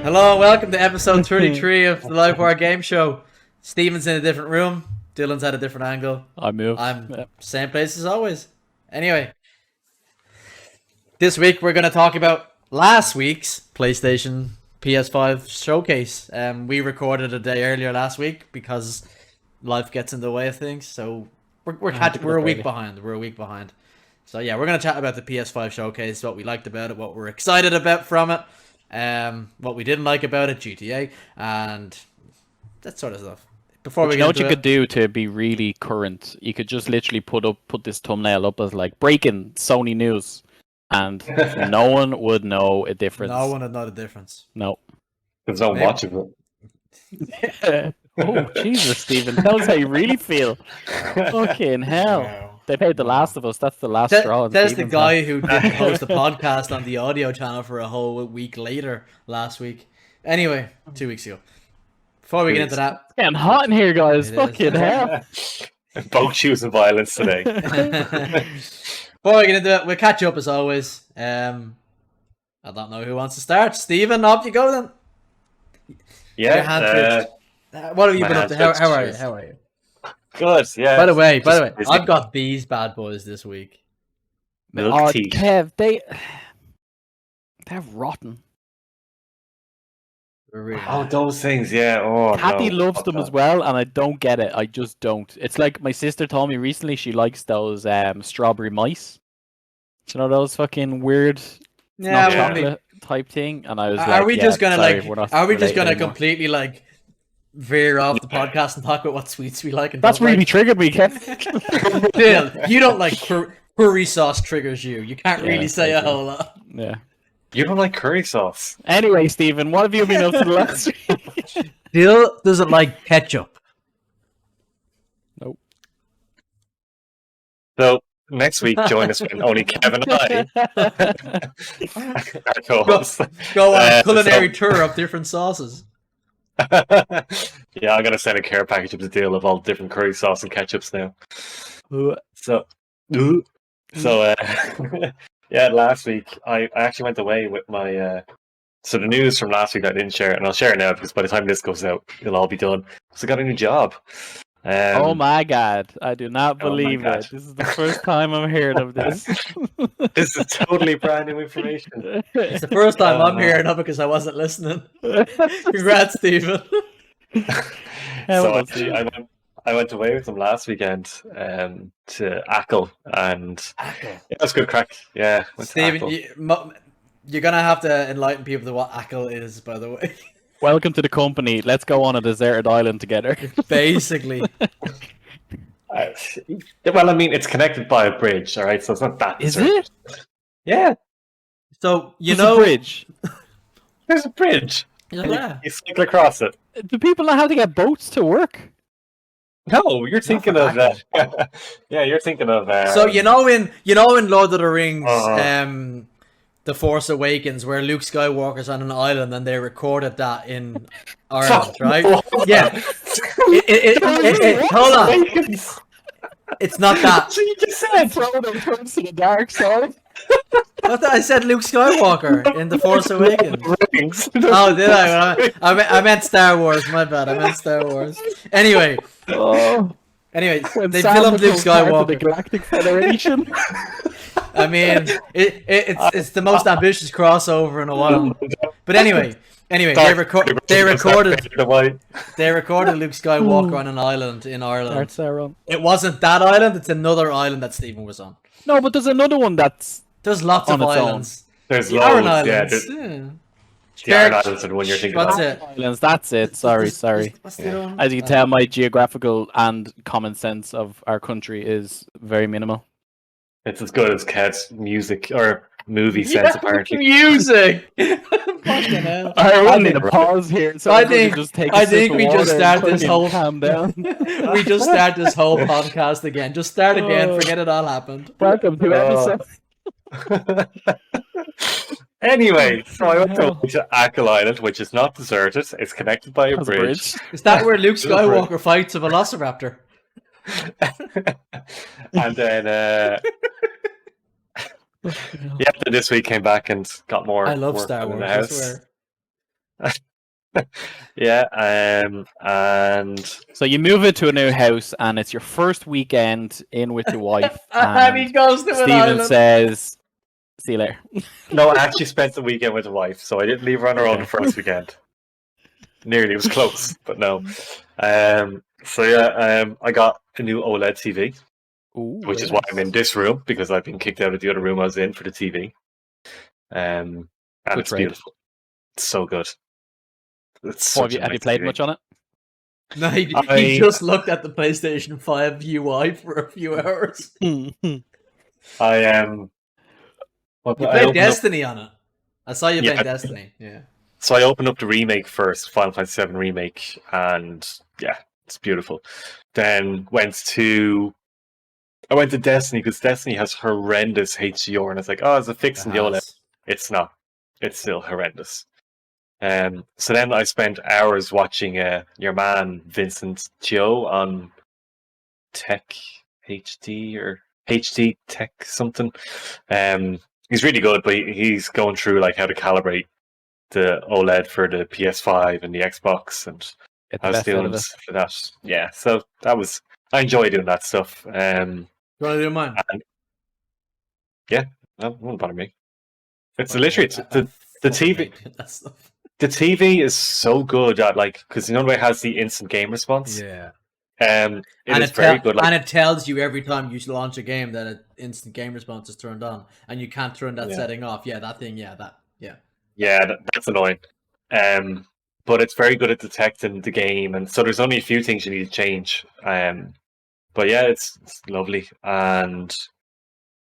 Hello and welcome to episode 33 of the Live Wire Game Show. Steven's in a different room. Dylan's at a different angle. I'm same place as always. Anyway, this week we're going to talk about last week's PlayStation PS5 showcase. We recorded a day earlier last week because life gets in the way of things. So we're a week behind. We're a week behind. So yeah, we're going to chat about the PS5 showcase, what we liked about it, what we're excited about from it. What we didn't like about it, GTA, and that sort of stuff. Before we get what you could do to be really current, you could just literally put this thumbnail up as like breaking Sony news, and no one would know a difference. No one would know the difference. No. There's no much of it. Oh Jesus, Stephen, tell us how you really feel. Fucking hell. Wow. They paid The Last of Us. That's the last straw. There's the guy who didn't post the podcast on the audio channel for a whole week later last week. Anyway, 2 weeks ago. Before we get into that, it's getting hot in here, guys. Fucking hell. Both shoes and violence today. Before we get into it, we'll catch up as always. I don't know who wants to start. Stephen, off you go then. Yeah. What have you been up to? How are you? How are you? Good, yeah. By the way, I've got these bad boys this week. Milk tea. Kev, they're rotten. Really those things, yeah. Oh, Kathy loves them as well, and I don't get it. I just don't. It's like my sister told me recently she likes those strawberry mice. Do you know those fucking weird chocolate type thing? And I was like, are we just gonna anymore. Completely like veer off the podcast and talk about what sweets we like? And that's really triggered me, Kev. Bill, you don't like curry sauce triggers you. You can't really say a whole lot. Yeah. You don't like curry sauce. Anyway, Stephen, what have you been up to the last week? Bill doesn't like ketchup. Nope. So next week, join us when only Kevin and I go on a culinary tour of different sauces. Yeah, I'm gonna send a care package of the deal of all different curry sauce and ketchups now. So yeah, last week I actually went away with my so the news from last week I didn't share it, and I'll share it now because by the time this goes out it'll all be done. So I got a new job. Oh my god, I do not believe it. This is the first time I'm hearing of this. This is totally brand new information. It's the first time I'm hearing of it because I wasn't listening. Congrats, Stephen. So actually, I went away with them last weekend to Ackle, and it was good crack. Yeah, Stephen, you're gonna have to enlighten people to what Ackle is, by the way. Welcome to the company. Let's go on a deserted island together. Basically. Well, I mean, it's connected by a bridge, all right? So it's not that. Is it? Yeah. So There's a bridge. There's a bridge. Yeah. You cycle across it. Do people know how to get boats to work? No, you're thinking of that. Yeah, you're thinking of. So you know in Lord of the Rings, The Force Awakens, where Luke Skywalker's on an island, and they recorded that in Ireland, right? Yeah. Hold on. It's not that. So you just said Frodo turns to the dark side. I said Luke Skywalker in The Force Awakens. Oh, did I? I meant Star Wars. My bad. I meant Star Wars. Anyway. Anyway, they filmed Luke Skywalker. The Galactic Federation. I mean, it's the most ambitious crossover in a while. But anyway, they recorded Luke Skywalker on an island in Ireland. It wasn't that island; it's another island that Stephen was on. No, but there's another one there's lots of islands. There's the loads. Aran Islands. The Aran Islands are the one you're thinking What's of. it? That's it. Sorry. What's the other one? As you can tell, my geographical and common sense of our country is very minimal. It's as good as Kev's music or movie sense, apparently. Music! Fucking hell. I need a pause here. So I think we just start this whole... Calm down. We just start this whole podcast again. Just start again. Forget it all happened. Welcome to episode. Anyway, so I went to Ackle Island, which is not deserted. It's connected by a bridge. Is that where Luke Skywalker fights a velociraptor? And then this week came back and got more. I love work Star done in Wars. the I house. swear. Yeah, and So you move into a new house, and it's your first weekend in with your wife, And he and goes to an Stephen island. says, "See you later." no, I actually spent the weekend with the wife, so I didn't leave her on her own the first weekend. Nearly, it was close, but no. So yeah, I got a new OLED TV, Ooh, which is very why I'm nice. in this room because I've been kicked out of the other room I was in for the TV. And Good it's trade. beautiful. It's so good. It's Oh, such a have you nice played TV. much on it? No, he I- just looked at the PlayStation 5 UI for a few hours. I am. You I played opened up. Destiny on it. I saw you Yeah, playing Destiny. Yeah. so I opened up the remake first, Final Fantasy VII remake, and yeah, it's beautiful. Then I went to Destiny because Destiny has horrendous HDR, and it's like, oh, is it fixing the OLED? It's not. It's still horrendous. So then I spent hours watching your man Vincent Cho on Tech HD or HD Tech something. He's really good, but he's going through like how to calibrate the OLED for the PS5 and the Xbox and Get how the it's best out doing of it. for that. Yeah, so I enjoy doing that stuff. You want to do mine? Yeah, that won't bother me. It's Fucking literally hate- I the fucking TV. hate doing that stuff. The TV is so good at like because you know the way it has the instant game response. Yeah. It And is very good. Like, and it tells you every time you launch a game that an instant game response is turned on, and you can't turn that Yeah. setting off. Yeah, that thing. Yeah, that. Yeah. yeah, that's annoying. But it's very good at detecting the game, and so there's only a few things you need to change. But yeah, it's lovely, and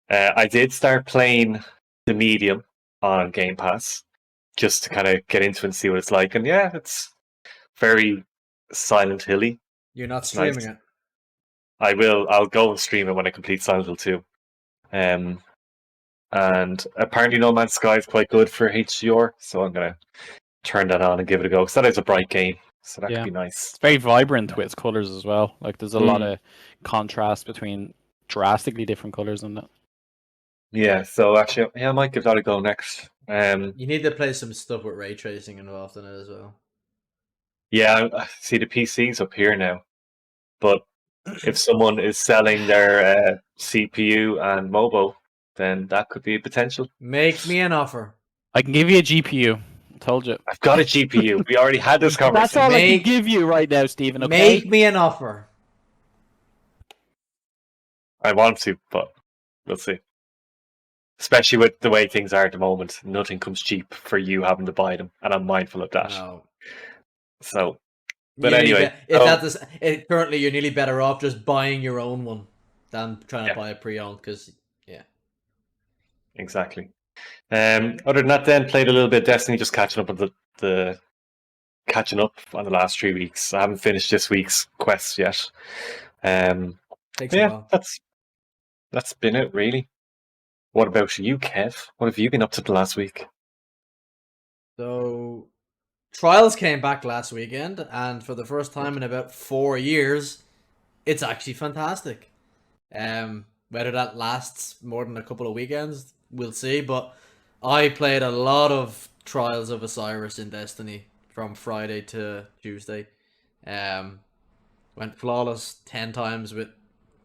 I did start playing the medium on Game Pass just to kind of get into it and see what it's like, and yeah, it's very Silent Hilly. You're not It's streaming nice. it. I'll go and stream it when I complete Silent Hill 2. And apparently No Man's Sky is quite good for HDR, so I'm gonna turn that on and give it a go. Because that is a bright game, so that Yeah. could be nice. It's very vibrant with its colors as well. Like there's a lot Mm. of contrast between drastically different colors in it. Yeah, so actually, yeah, I might give that a go next. You need to play some stuff with ray tracing involved in it as well. Yeah, I see the PC's up here now, but if someone is selling their CPU and mobile, then that could be a potential. Make me an offer. I can give you a GPU. Told you. I've got a GPU. We already had this conversation. That's all I Make- can give you right now, Stephen. Okay. Make me an offer. I want to, but we'll see. Especially with the way things are at the moment, nothing comes cheap for you having to buy them, and I'm mindful of that. No. So, but You're nearly anyway, be- if that is, currently you're nearly better off just buying your own one than trying to Yeah. buy a pre-owned because exactly. Other than that, then played a little bit of Destiny, just catching up on the catching up on the last 3 weeks. I haven't finished this week's quest yet. takes a Yeah, while. that's been it really. What about you, Kev? What have you been up to the last week? So, Trials came back last weekend, and for the first time in about 4 years, it's actually fantastic. Whether that lasts more than a couple of weekends, we'll see. But I played a lot of Trials of Osiris in Destiny from Friday to Tuesday. Went flawless 10 times with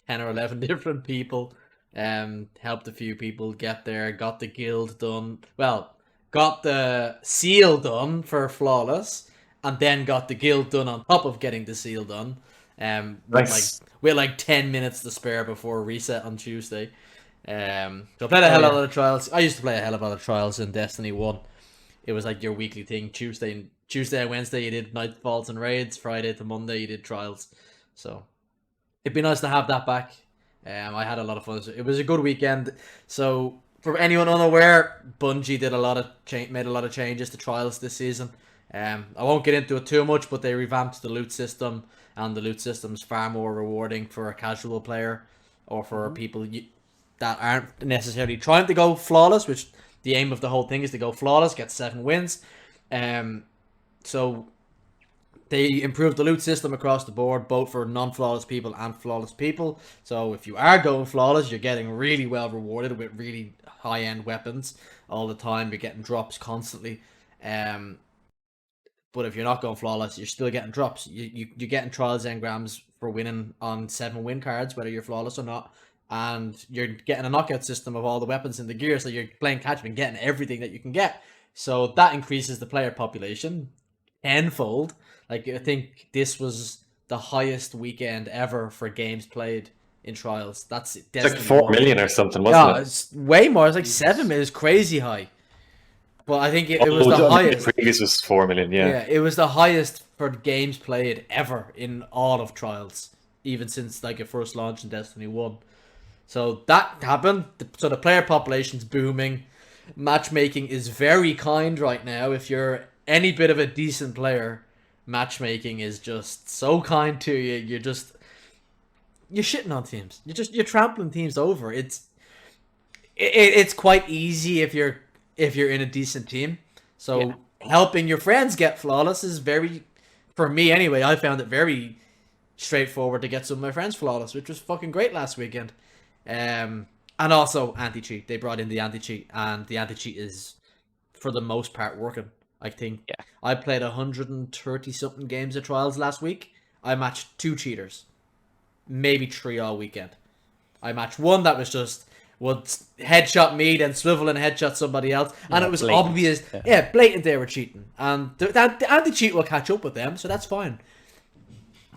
10 or 11 different people. Helped a few people get there, got the guild done. Well, got the seal done for flawless, and then got the guild done on top of getting the seal done. Nice. With like 10 minutes to spare before reset on Tuesday. So I played a hell of a lot of trials. I used to play a hell of a lot of trials in Destiny 1. It was like your weekly thing. Tuesday and Wednesday you did Nightfalls and Raids. Friday to Monday you did trials. So it'd be nice to have that back. I had a lot of fun. It was a good weekend. So for anyone unaware, Bungie did made a lot of changes to trials this season. I won't get into it too much, but they revamped the loot system, and the loot system's far more rewarding for a casual player or for people that aren't necessarily trying to go flawless, which the aim of the whole thing is to go flawless, get 7 wins. So they improved the loot system across the board, both for non-flawless people and flawless people. So if you are going flawless, you're getting really well rewarded with really high-end weapons all the time. You're getting drops constantly. But if you're not going flawless, you're still getting drops. You're getting trials engrams for winning on 7 win cards, whether you're flawless or not. And you're getting a knockout system of all the weapons in the gear, so you're playing catch up and getting everything that you can get. So that increases the player population tenfold. Like, I think this was the highest weekend ever for games played in trials. That's It's like 4 million or something, wasn't it? It's way more. It's like 7 million. It's crazy high. But I think it was the highest. The previous was 4 million, Yeah, it was the highest for games played ever in all of trials, even since like it first launched in Destiny 1. So that happened. So the player population's booming. Matchmaking is very kind right now. If you're any bit of a decent player, matchmaking is just so kind to you. You're shitting on teams. You're trampling teams over. It's quite easy if you're in a decent team. So helping your friends get flawless is very, for me anyway, I found it very straightforward to get some of my friends flawless, which was fucking great last weekend. And also anti-cheat. They brought in the anti-cheat, and the anti-cheat is, for the most part, working. I think I played 130 something games of trials last week. I matched 2 cheaters, maybe 3 all weekend. I matched one that was just would headshot me, then swivel and headshot somebody else, and it was blatant. Obvious, blatant they were cheating, and the anti-cheat will catch up with them, so that's fine.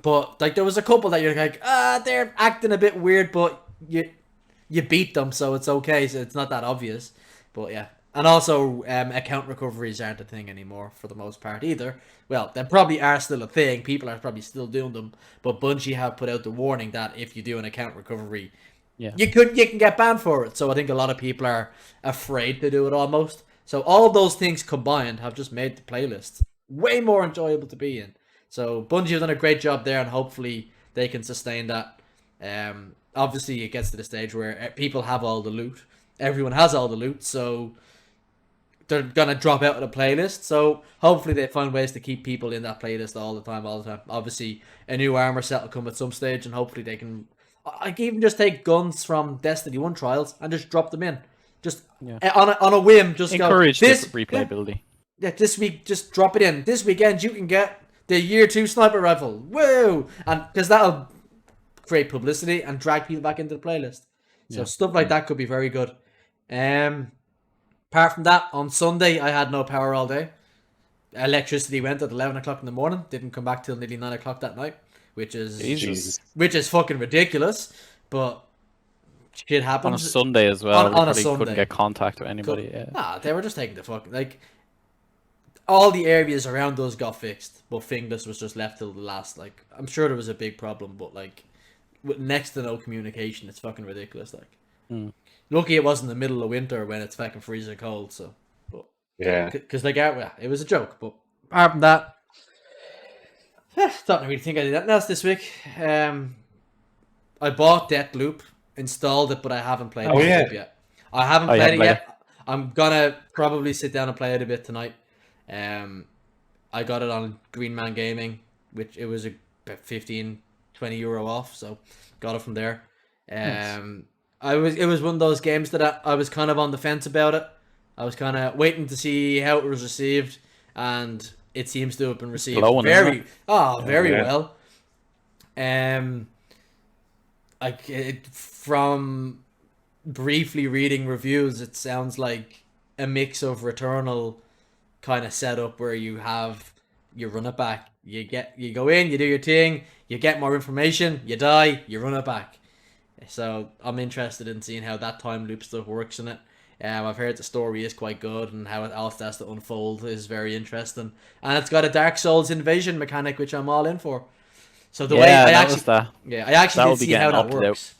But like, there was a couple that you're like, they're acting a bit weird, but you beat them, so it's okay. So it's not that obvious. But yeah, and also account recoveries aren't a thing anymore for the most part either. Well, they probably are still a thing. People are probably still doing them, but Bungie have put out the warning that if you do an account recovery, you can get banned for it. So I think a lot of people are afraid to do it almost. So all those things combined have just made the playlist way more enjoyable to be in. So Bungie have done a great job there, and hopefully they can sustain that. Obviously, it gets to the stage where people have all the loot. Everyone has all the loot, so they're gonna drop out of the playlist. So hopefully they find ways to keep people in that playlist all the time. Obviously, a new armor set will come at some stage, and hopefully they can. I can even just take guns from Destiny 1 trials and just drop them in. Just on a whim, just encourage this replayability. Yeah, this week, just drop it in. This weekend, you can get the Year 2 sniper rifle. Woo! And because that'll create publicity and drag people back into the playlist. So stuff like that could be very good. Apart from that, on Sunday, I had no power all day. Electricity went at 11 o'clock in the morning. Didn't come back till nearly 9 o'clock that night. Which is fucking ridiculous, but shit happens. On a Sunday as well. On a Sunday. Couldn't get contact with anybody. Nah, they were just taking the fucking, like, all the areas around us got fixed, but Fingless was just left till the last. Like, I'm sure there was a big problem, but like, with next to no communication, it's fucking ridiculous. Like, lucky it wasn't the middle of winter when it's fucking freezing cold. So, but because like, it was a joke. But apart from that, don't really think I did anything else this week. I bought Deathloop, installed it, but I haven't played it yet. I haven't played it yet. I'm gonna probably sit down and play it a bit tonight. I got it on Green Man Gaming, which it was about 15-20 euro off, so got it from there. Nice. It was one of those games that I was kind of on the fence about it. I was kind of waiting to see how it was received, and it seems to have been received very well. From briefly reading reviews, it sounds like a mix of Returnal kind of setup where you run it back. You go in, you do your thing, you get more information, you die, you run it back. So I'm interested in seeing how that time loop stuff works in it. I've heard the story is quite good, and how it else has to unfold is very interesting. And it's got a Dark Souls invasion mechanic, which I'm all in for. So the way I actually did see how that works.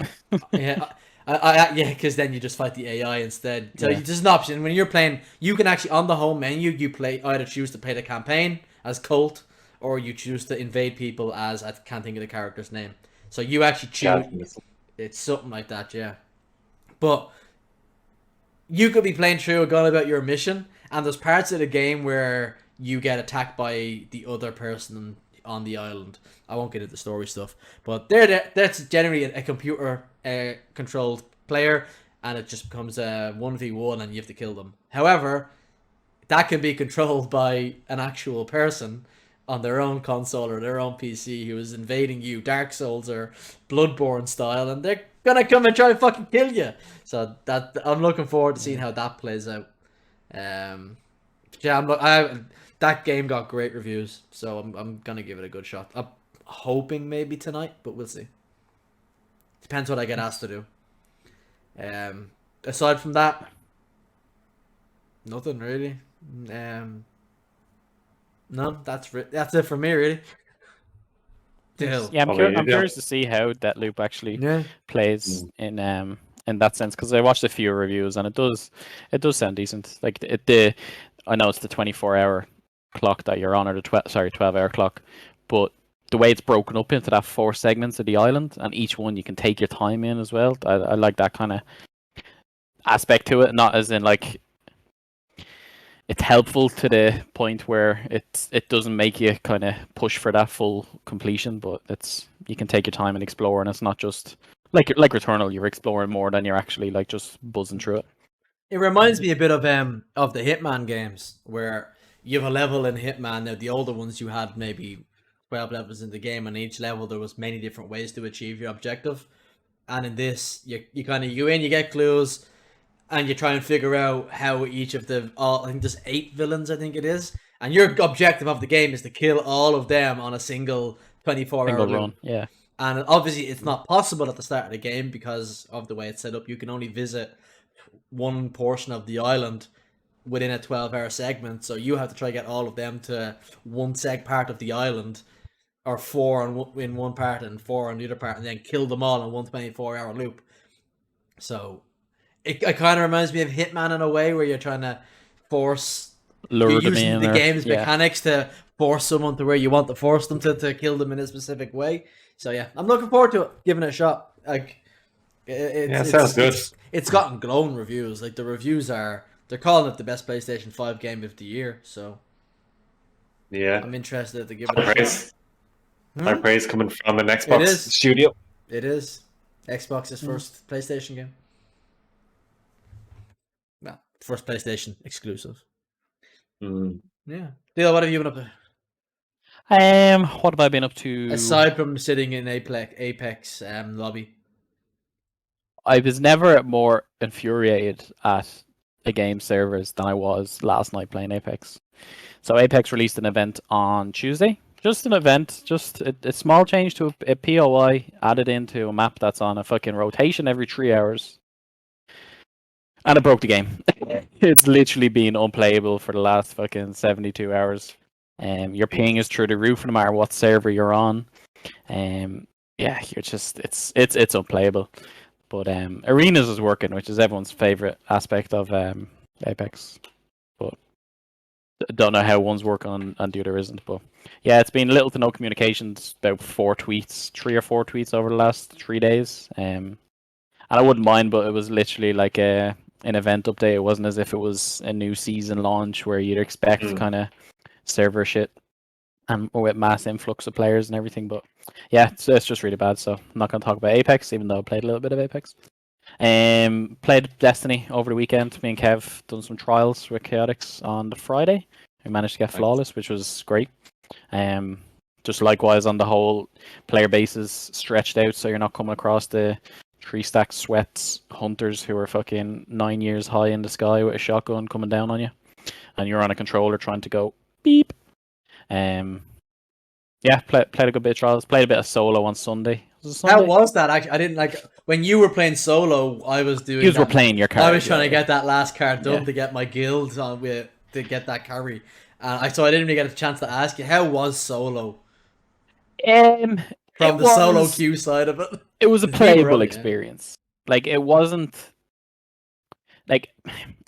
Because then you just fight the AI instead. So there's an option when you're playing. You can actually, on the home menu, you either choose to play the campaign as Colt, or you choose to invade people as, I can't think of the character's name. So you actually choose. It's something like that, yeah. But you could be playing through, going about your mission, and there's parts of the game where you get attacked by the other person on the island. I won't get into story stuff, but that's generally a computer controlled player, and it just becomes a 1v1 and you have to kill them. However, that can be controlled by an actual person on their own console or their own PC who is invading you, Dark Souls or Bloodborne style, and they're gonna come and try and fucking kill you. So that I'm looking forward to seeing how that plays out. Yeah, that game got great reviews, so I'm gonna give it a good shot. I'm hoping maybe tonight, but we'll see. Depends what I get asked to do. Aside from that, nothing really. No, that's it for me really. Still. Yeah, I'm curious to see how Deathloop actually plays in that sense, because I watched a few reviews and it does sound decent. Like I know it's the 24-hour clock that you're on, or the 12-hour clock, but the way it's broken up into that 4 segments of the island, and each one you can take your time in as well. I like that kind of aspect to it, not as in like it's helpful to the point where it doesn't make you kind of push for that full completion, but you can take your time and explore, and it's not just like Returnal, you're exploring more than you're actually like just buzzing through it. It reminds me a bit of the Hitman games, where you have a level in Hitman. Now the older ones you had maybe 12 levels in the game, and each level there was many different ways to achieve your objective. And in this, you get clues, and you try and figure out how each of I think there's 8 villains, I think it is, and your objective of the game is to kill all of them on a single 24-hour run. Yeah. And obviously it's not possible at the start of the game because of the way it's set up. You can only visit one portion of the island within a 12-hour segment, so you have to try to get all of them to one part of the island, or 4 in one part and 4 on the other part, and then kill them all in one 24-hour loop. So it kind of reminds me of Hitman in a way, where you're trying to lure them in, the game's mechanics to force someone to where you want to force them to kill them in a specific way. So yeah, I'm looking forward to it, giving it a shot. Like, sounds good. It's gotten glowing reviews. Like, the reviews they're calling it the best PlayStation 5 game of the year. So yeah, I'm interested to give it a shot. High praise coming from an Xbox studio. It is Xbox's first PlayStation game. Well, first PlayStation exclusive. Yeah. Dale, what have you been up to? What have I been up to? Aside from sitting in Apex lobby. I was never more infuriated at a game's servers than I was last night playing Apex. So Apex released an event on Tuesday. Just an event, just a small change to a POI added into a map that's on a fucking rotation every 3 hours. And it broke the game. It's literally been unplayable for the last fucking 72 hours. Your ping is through the roof no matter what server you're on. You're just it's unplayable. But Arenas is working, which is everyone's favorite aspect of Apex. But I don't know how one's working and the other isn't. But yeah, it's been little to no communications, about 3 or 4 tweets over the last 3 days. And I wouldn't mind, but it was literally like an event update. It wasn't as if it was a new season launch where you'd expect kind of server shit and with mass influx of players and everything. But yeah, it's just really bad. So I'm not going to talk about Apex, even though I played a little bit of Apex. Played Destiny over the weekend. Me and Kev done some trials with Chaotix on the Friday. We managed to get flawless, which was great. Just likewise on the whole, player bases stretched out, so you're not coming across the 3-stack sweats hunters who are fucking 9 years high in the sky with a shotgun coming down on you, and you're on a controller trying to go beep. Played a good bit of trials. Played a bit of solo on Sunday. How was that? I didn't like when you were playing solo. I was doing. You were playing your card. I was trying to get that last card done to get my guilds on with to get that carry. So I didn't really get a chance to ask you, how was solo? From the solo queue side of it, it was a playable experience. Like, it wasn't like,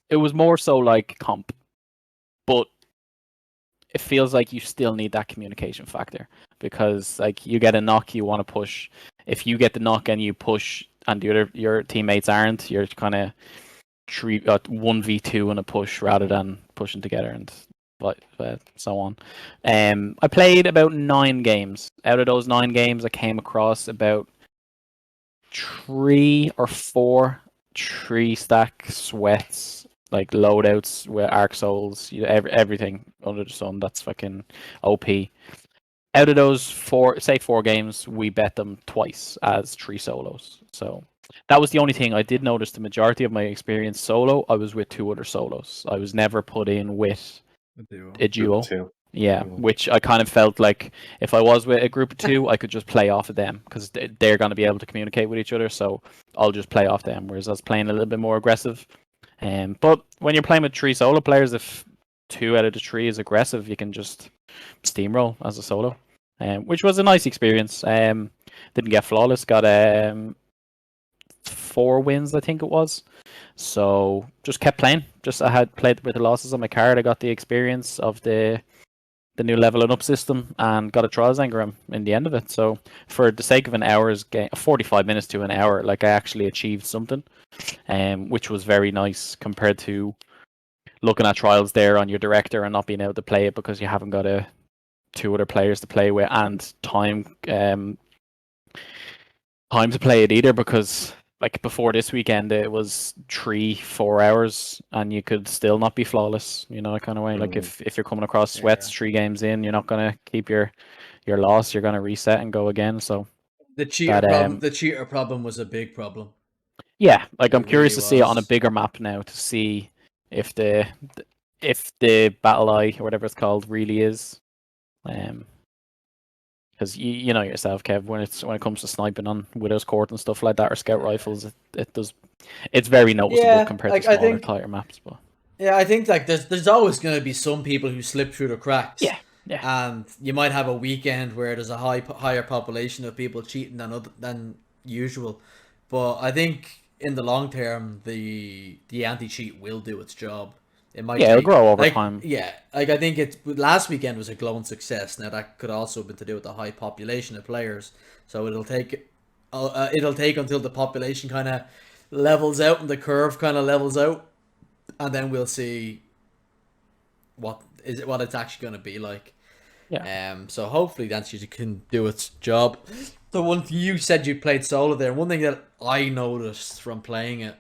it was more so like comp, but it feels like you still need that communication factor, because like you get a knock, you want to push. If you get the knock and you push, and your teammates aren't, you're kind of 1v2 in a push rather than pushing together and so on. I played about 9 games. Out of those 9 games, I came across about 3 or 4 3-stack sweats like loadouts with Arc Souls, everything under the sun. That's fucking OP. Out of those four games, we bet them twice as 3 solos. So that was the only thing. I did notice the majority of my experience solo, I was with 2 other solos. I was never put in with a duo. Yeah, which I kind of felt like if I was with a group of 2, I could just play off of them because they're going to be able to communicate with each other. So I'll just play off them. Whereas I was playing a little bit more aggressive. But when you're playing with 3 solo players, if 2 out of the 3 is aggressive, you can just steamroll as a solo, which was a nice experience. Didn't get flawless. Got 4 wins, I think it was. So just kept playing. I had played with the losses on my card. I got the experience of the new leveling up system and got a trials engram in the end of it. So for the sake of an hour's game, 45 minutes to an hour, like I actually achieved something, which was very nice compared to looking at trials there on your director and not being able to play it because you haven't got 2 other players to play with and time to play it either, because like before this weekend it was 3-4 hours and you could still not be flawless, that kind of way. Like if you're coming across sweats 3 games in, you're not gonna keep your loss, you're gonna reset and go again. So the cheater problem was a big problem. Yeah, like I'm curious to see it on a bigger map now to see if the battle eye or whatever it's called really is, because you know yourself, Kev, when it comes to sniping on Widow's Court and stuff like that, or scout rifles, it's very noticeable compared to smaller, tighter maps. But yeah, I think like there's always going to be some people who slip through the cracks. Yeah. And you might have a weekend where there's a higher population of people cheating than usual, but I think in the long term the anti-cheat will do its job. It might it'll grow over time. Yeah, like I think last weekend was a glowing success. Now that could also have been to do with the high population of players, so it'll take until the population kind of levels out and the curve kind of levels out, and then we'll see what it's actually going to be like. Yeah. So hopefully the anti-cheat can do its job. The one you said you played solo there. One thing that I noticed from playing it,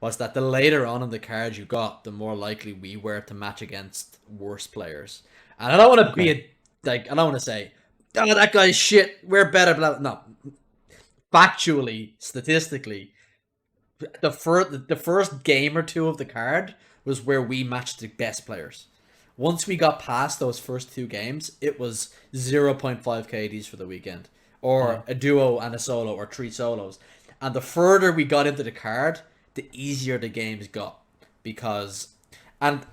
was that the later on in the card you got, the more likely we were to match against worse players. And I don't want to I don't want to say, oh, that guy's shit, we're better, blah. No. Factually, statistically, the first game or 2 of the card was where we matched the best players. Once we got past those first 2 games, it was 0.5 KDs for the weekend. Or a duo and a solo, or 3 solos. And the further we got into the card, the easier the games got. And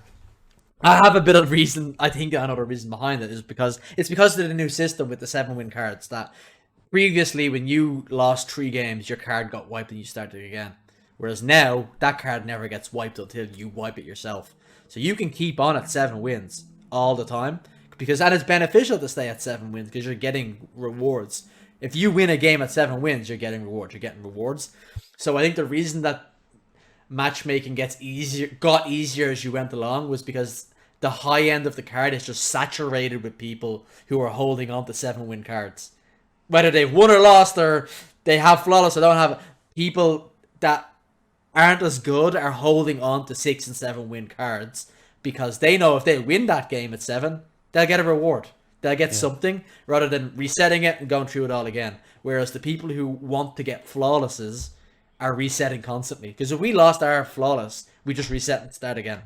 I have a bit of reason, I think another reason behind it is because of the new system with the 7-win cards, that previously when you lost 3 games, your card got wiped and you started again. Whereas now, that card never gets wiped until you wipe it yourself. So you can keep on at 7 wins all the time, and it's beneficial to stay at 7 wins because you're getting rewards. If you win a game at 7 wins, you're getting rewards. So I think the reason that matchmaking got easier as you went along was because the high end of the card is just saturated with people who are holding on to 7-win cards. Whether they've won or lost, or they have flawless or don't have it, people that aren't as good are holding on to 6 and 7-win cards because they know if they win that game at 7, they'll get a reward. They'll get something rather than resetting it and going through it all again. Whereas the people who want to get flawlesses are resetting constantly. Because if we lost our flawless, we just reset and start again.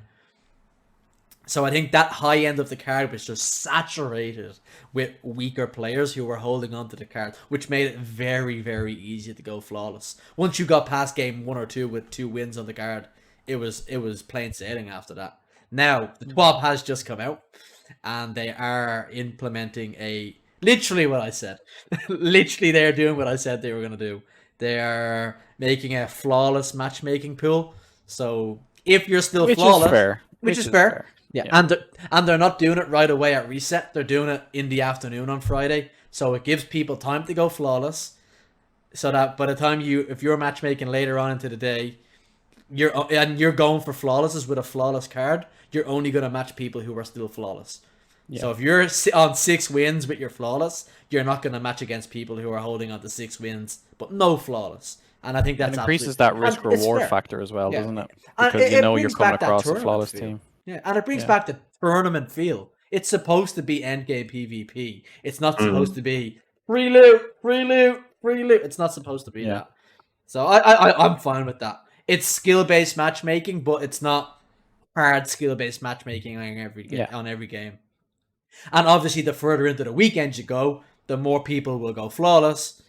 So I think that high end of the card was just saturated with weaker players who were holding on to the card, which made it very, very easy to go flawless. Once you got past game 1 or 2 with 2 wins on the card, it was plain sailing after that. Now, the TWAB has just come out, and they are implementing literally what I said. Literally, they're doing what I said they were going to do. They are making a flawless matchmaking pool. So if you're still flawless, which is fair. Yeah. And they're not doing it right away at reset. They're doing it in the afternoon on Friday. So it gives people time to go flawless. So that by the time if you're matchmaking later on into the day, you're going for flawlesses with a flawless card, you're only going to match people who are still flawless. Yeah. So if you're on 6 wins with your flawless, you're not going to match against people who are holding on to 6 wins but no flawless. And I think that's it increases absolutely, that risk and it's reward fair. factor as well, Yeah. doesn't it? And Because it you're brings coming back that across a tournament flawless feel. team. Yeah, and it brings Yeah. back the tournament feel. It's supposed to be endgame PvP. It's not supposed to be free loot, free loot, free loot. It's not supposed to be Yeah. that. So I'm fine with that. It's skill-based matchmaking, but it's not hard skill-based matchmaking on every game. And obviously, the further into the weekend you go, the more people will go flawless,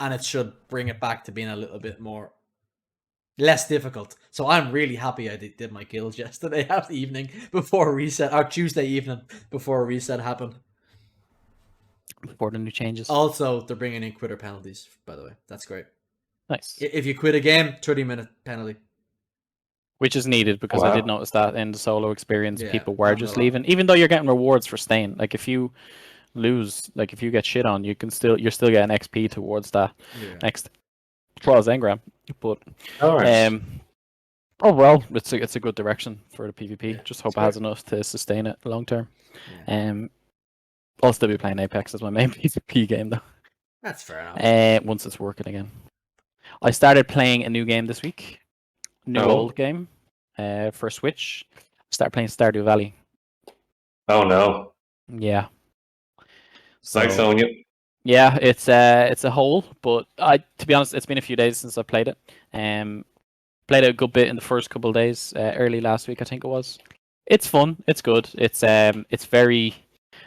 and it should bring it back to being a little bit more less difficult. So I'm really happy I did my kills yesterday evening before reset, or Tuesday evening before reset happened. Before the new changes. Also, they're bringing in quitter penalties, by the way. That's great. Nice. If you quit a game, 30-minute penalty. Which is needed, because I did notice that in the solo experience, people were just leaving, even though you're getting rewards for staying. Like if you lose, like if you get shit on, you're still getting XP towards that next Trials Engram. But oh well, it's a good direction for the PvP. Just hope it has enough to sustain it long term. I'll still be playing Apex as my main PvP game though. That's fair enough. Once it's working again. I started playing a new game this week. Old game. For Switch. Start playing Stardew Valley. Oh no. Yeah. So, nice on you. Yeah, it's a hole, but to be honest, it's been a few days since I played it. Played it a good bit in the first couple of days, early last week I think it was. It's fun, it's good. It's very,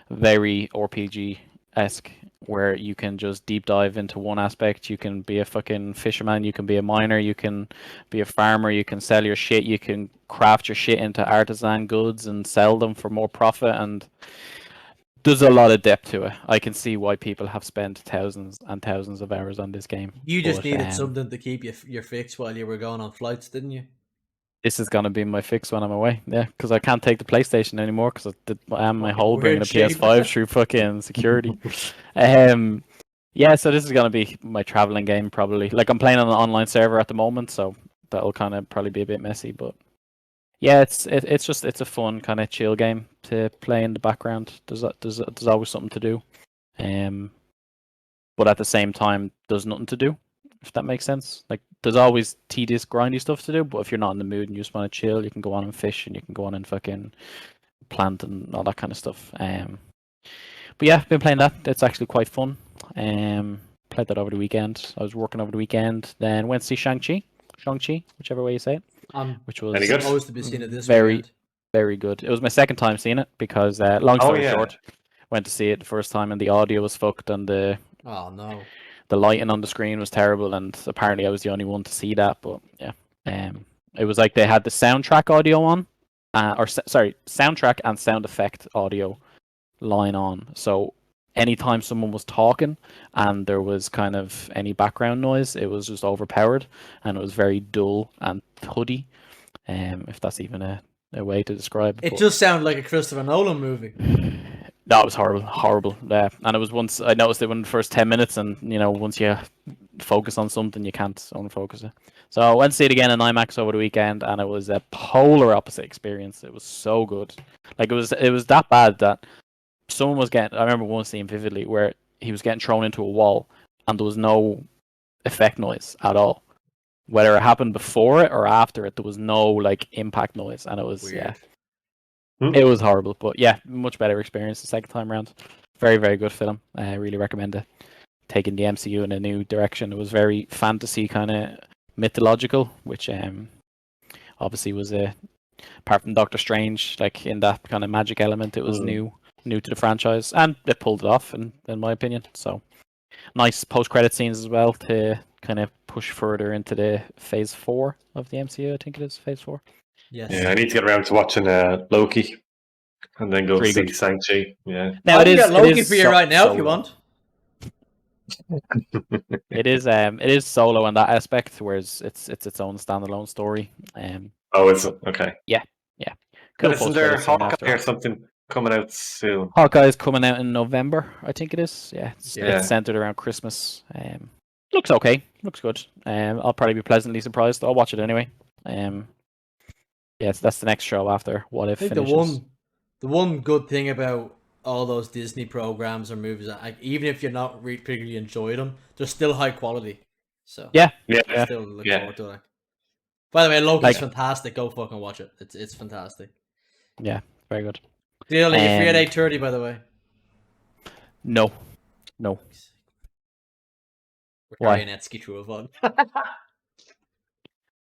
very RPG-esque, where you can just deep dive into one aspect. You can be a fucking fisherman, you can be a miner, you can be a farmer, you can sell your shit, you can craft your shit into artisan goods and sell them for more profit, and there's a lot of depth to it. I can see why people have spent thousands and thousands of hours on this game. You just needed something to keep your fix while you were going on flights, didn't you? This is gonna be my fix when I'm away. Yeah, because I can't take the PlayStation anymore because I am my whole bringing a PS5 through fucking security. Yeah, so this is gonna be my traveling game probably. Like I'm playing on an online server at the moment, so that'll kind of probably be a bit messy, but yeah, it's a fun kind of chill game to play in the background. There's always something to do, but at the same time, there's nothing to do. If that makes sense. Like there's always tedious, grindy stuff to do, but if you're not in the mood and you just want to chill, you can go on and fish and you can go on and fucking plant and all that kind of stuff. But yeah, been playing that. It's actually quite fun. Played that over the weekend. I was working over the weekend, then went to see Shang-Chi, whichever way you say it. Which was supposed to be seen at this very, weekend. very good. It was my second time seeing it because long story short, went to see it the first time and the audio was fucked and the lighting on the screen was terrible, and apparently I was the only one to see that. But yeah, it was like they had the soundtrack audio on, soundtrack and sound effect audio line on. So anytime someone was talking and there was kind of any background noise, it was just overpowered and it was very dull and thuddy. If that's even a way to describe it. It just sounded like a Christopher Nolan movie. No, it was horrible. And it was once I noticed it in the first 10 minutes, and once you focus on something, you can't unfocus it. So I went to see it again in IMAX over the weekend, and it was a polar opposite experience. It was so good. Like it was that bad that someone was getting. I remember one scene vividly where he was getting thrown into a wall, and there was no effect noise at all. Whether it happened before it or after it, there was no like impact noise, and it was weird. It was horrible, but yeah, much better experience the second time around. Very, very good film. I really recommend it. Taking the MCU in a new direction. It was very fantasy, kind of mythological, which obviously was apart from Doctor Strange, like in that kind of magic element, it was new to the franchise, and it pulled it off, in my opinion. So nice post-credit scenes as well to kind of push further into the phase 4 of the MCU. I think it is phase 4. Yes. Yeah, I need to get around to watching Loki, and then go see Shang-Chi. Yeah. Now it is Loki for you right now solo. If you want. It is solo in that aspect, whereas it's its own standalone story. Oh, is it? Okay. Yeah. Cool. Isn't there Hawkeye or something coming out soon? Hawkeye is coming out in November, I think it is. Yeah, it's centered around Christmas. Looks okay. Looks good. I'll probably be pleasantly surprised. I'll watch it anyway. Yes, that's the next show after What If. I think the one good thing about all those Disney programs or movies, like even if you're not particularly enjoy them, they're still high quality. So Yeah. I still look forward to it. By the way, Loki's fantastic. Go fucking watch it. It's fantastic. Yeah, very good. Deal, are you free at 8:30? By the way. No. We're Why? carrying Etsky through a vlog.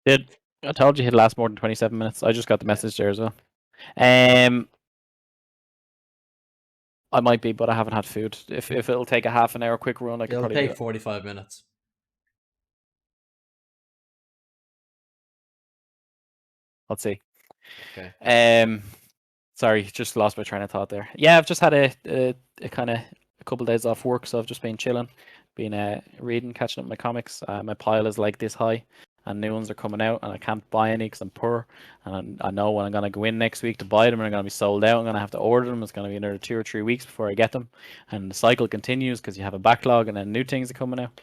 I told you it'd last more than 27 minutes. I just got the message there as well. I might be, but I haven't had food. If it'll take a half an hour quick run, I could probably take 45 minutes. Let's see. Okay. Sorry, just lost my train of thought there. Yeah, I've just had a kind of a couple of days off work, so I've just been chilling, been reading, catching up my comics. My pile is like this high, and new ones are coming out, and I can't buy any because I'm poor. And I know when I'm gonna go in next week to buy them, and I'm gonna be sold out. I'm gonna have to order them. It's gonna be another 2 or 3 weeks before I get them, and the cycle continues because you have a backlog, and then new things are coming out.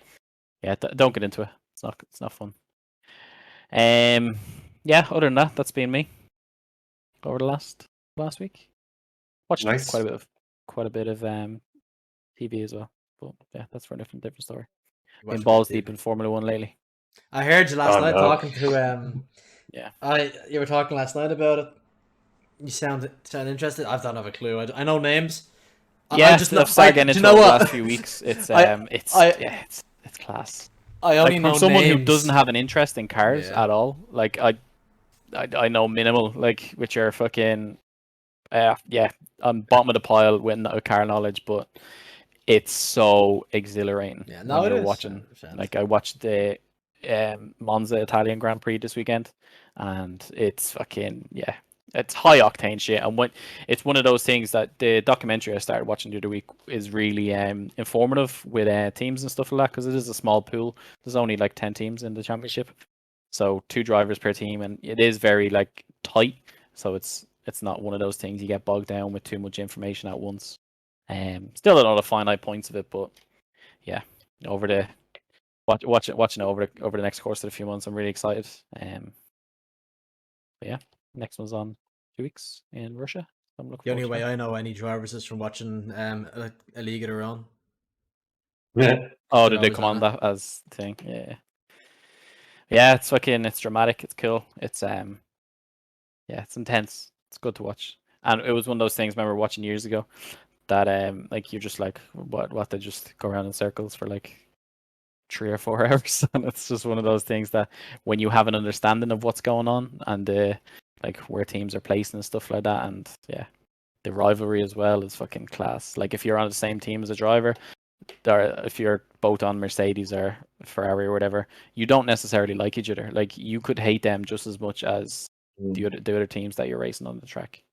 Yeah, don't get into it. It's not fun. Yeah. Other than that, that's been me over the last week. Watched quite a bit of TV as well. But yeah, that's for a different story. Been balls deep in Formula 1 lately. I heard you last night talking to yeah. You were talking last night about it. You sound interested. I don't have a clue. I know names. Yeah, I've started getting into it the last few weeks. It's it's class. I only know someone names. who doesn't have an interest in cars at all. Like I know minimal, like, which are fucking I'm bottom of the pile with no car knowledge, but it's so exhilarating when you're watching. Like, I watched the Monza Italian Grand Prix this weekend, and it's fucking it's high octane shit. And it's one of those things that the documentary I started watching the other week is really informative with teams and stuff like that, because it is a small pool. There's only like 10 teams in the championship, so 2 drivers per team, and it is very like tight. So it's not one of those things you get bogged down with too much information at once. Still a lot of finite points of it, but yeah, watching over the next course of a few months, I'm really excited. But yeah, next one's on 2 weeks in Russia. I'm looking. The only way I know any drivers is from watching a league of their own. Yeah. Oh, did they come on that as thing? Yeah. Yeah, it's dramatic. It's cool. It's it's intense. It's good to watch. And it was one of those things I remember watching years ago that like you're just like, what they just go around in circles for like 3 or 4 hours. And it's just one of those things that when you have an understanding of what's going on and like where teams are placed and stuff like that, and the rivalry as well is fucking class. Like, if you're on the same team as a driver, if you're both on Mercedes or Ferrari or whatever, you don't necessarily like each other. Like, you could hate them just as much as the other teams that you're racing on the track.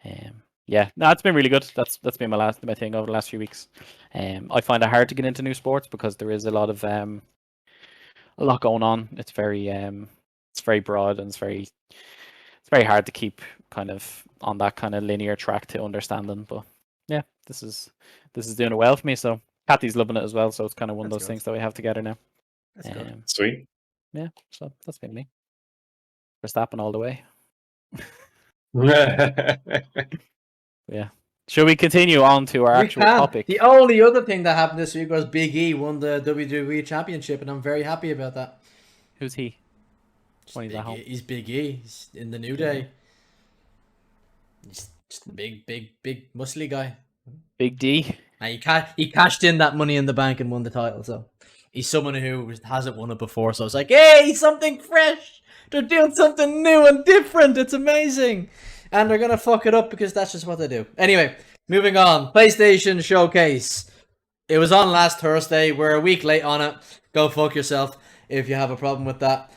It's been really good. That's been my thing over the last few weeks. I find it hard to get into new sports because there is a lot going on. It's very broad, and it's very hard to keep kind of on that kind of linear track to understand them. But yeah, this is doing it well for me. So Kathy's loving it as well. So it's kind of one of those things that we have together now. That's good. Sweet. Yeah, so that's been me. Verstappen all the way. Yeah. Should we continue on to our actual topic? The only other thing that happened this week was Big E won the WWE Championship, and I'm very happy about that. Who's he? When he's at home. He's Big E. He's in the New Day. He's just a big, muscly guy. Big D. And he cashed in that Money in the Bank and won the title. So he's someone who hasn't won it before. So it's like, hey, something fresh. They're doing something new and different. It's amazing. And they're going to fuck it up because that's just what they do. Anyway, moving on. PlayStation Showcase. It was on last Thursday. We're a week late on it. Go fuck yourself if you have a problem with that.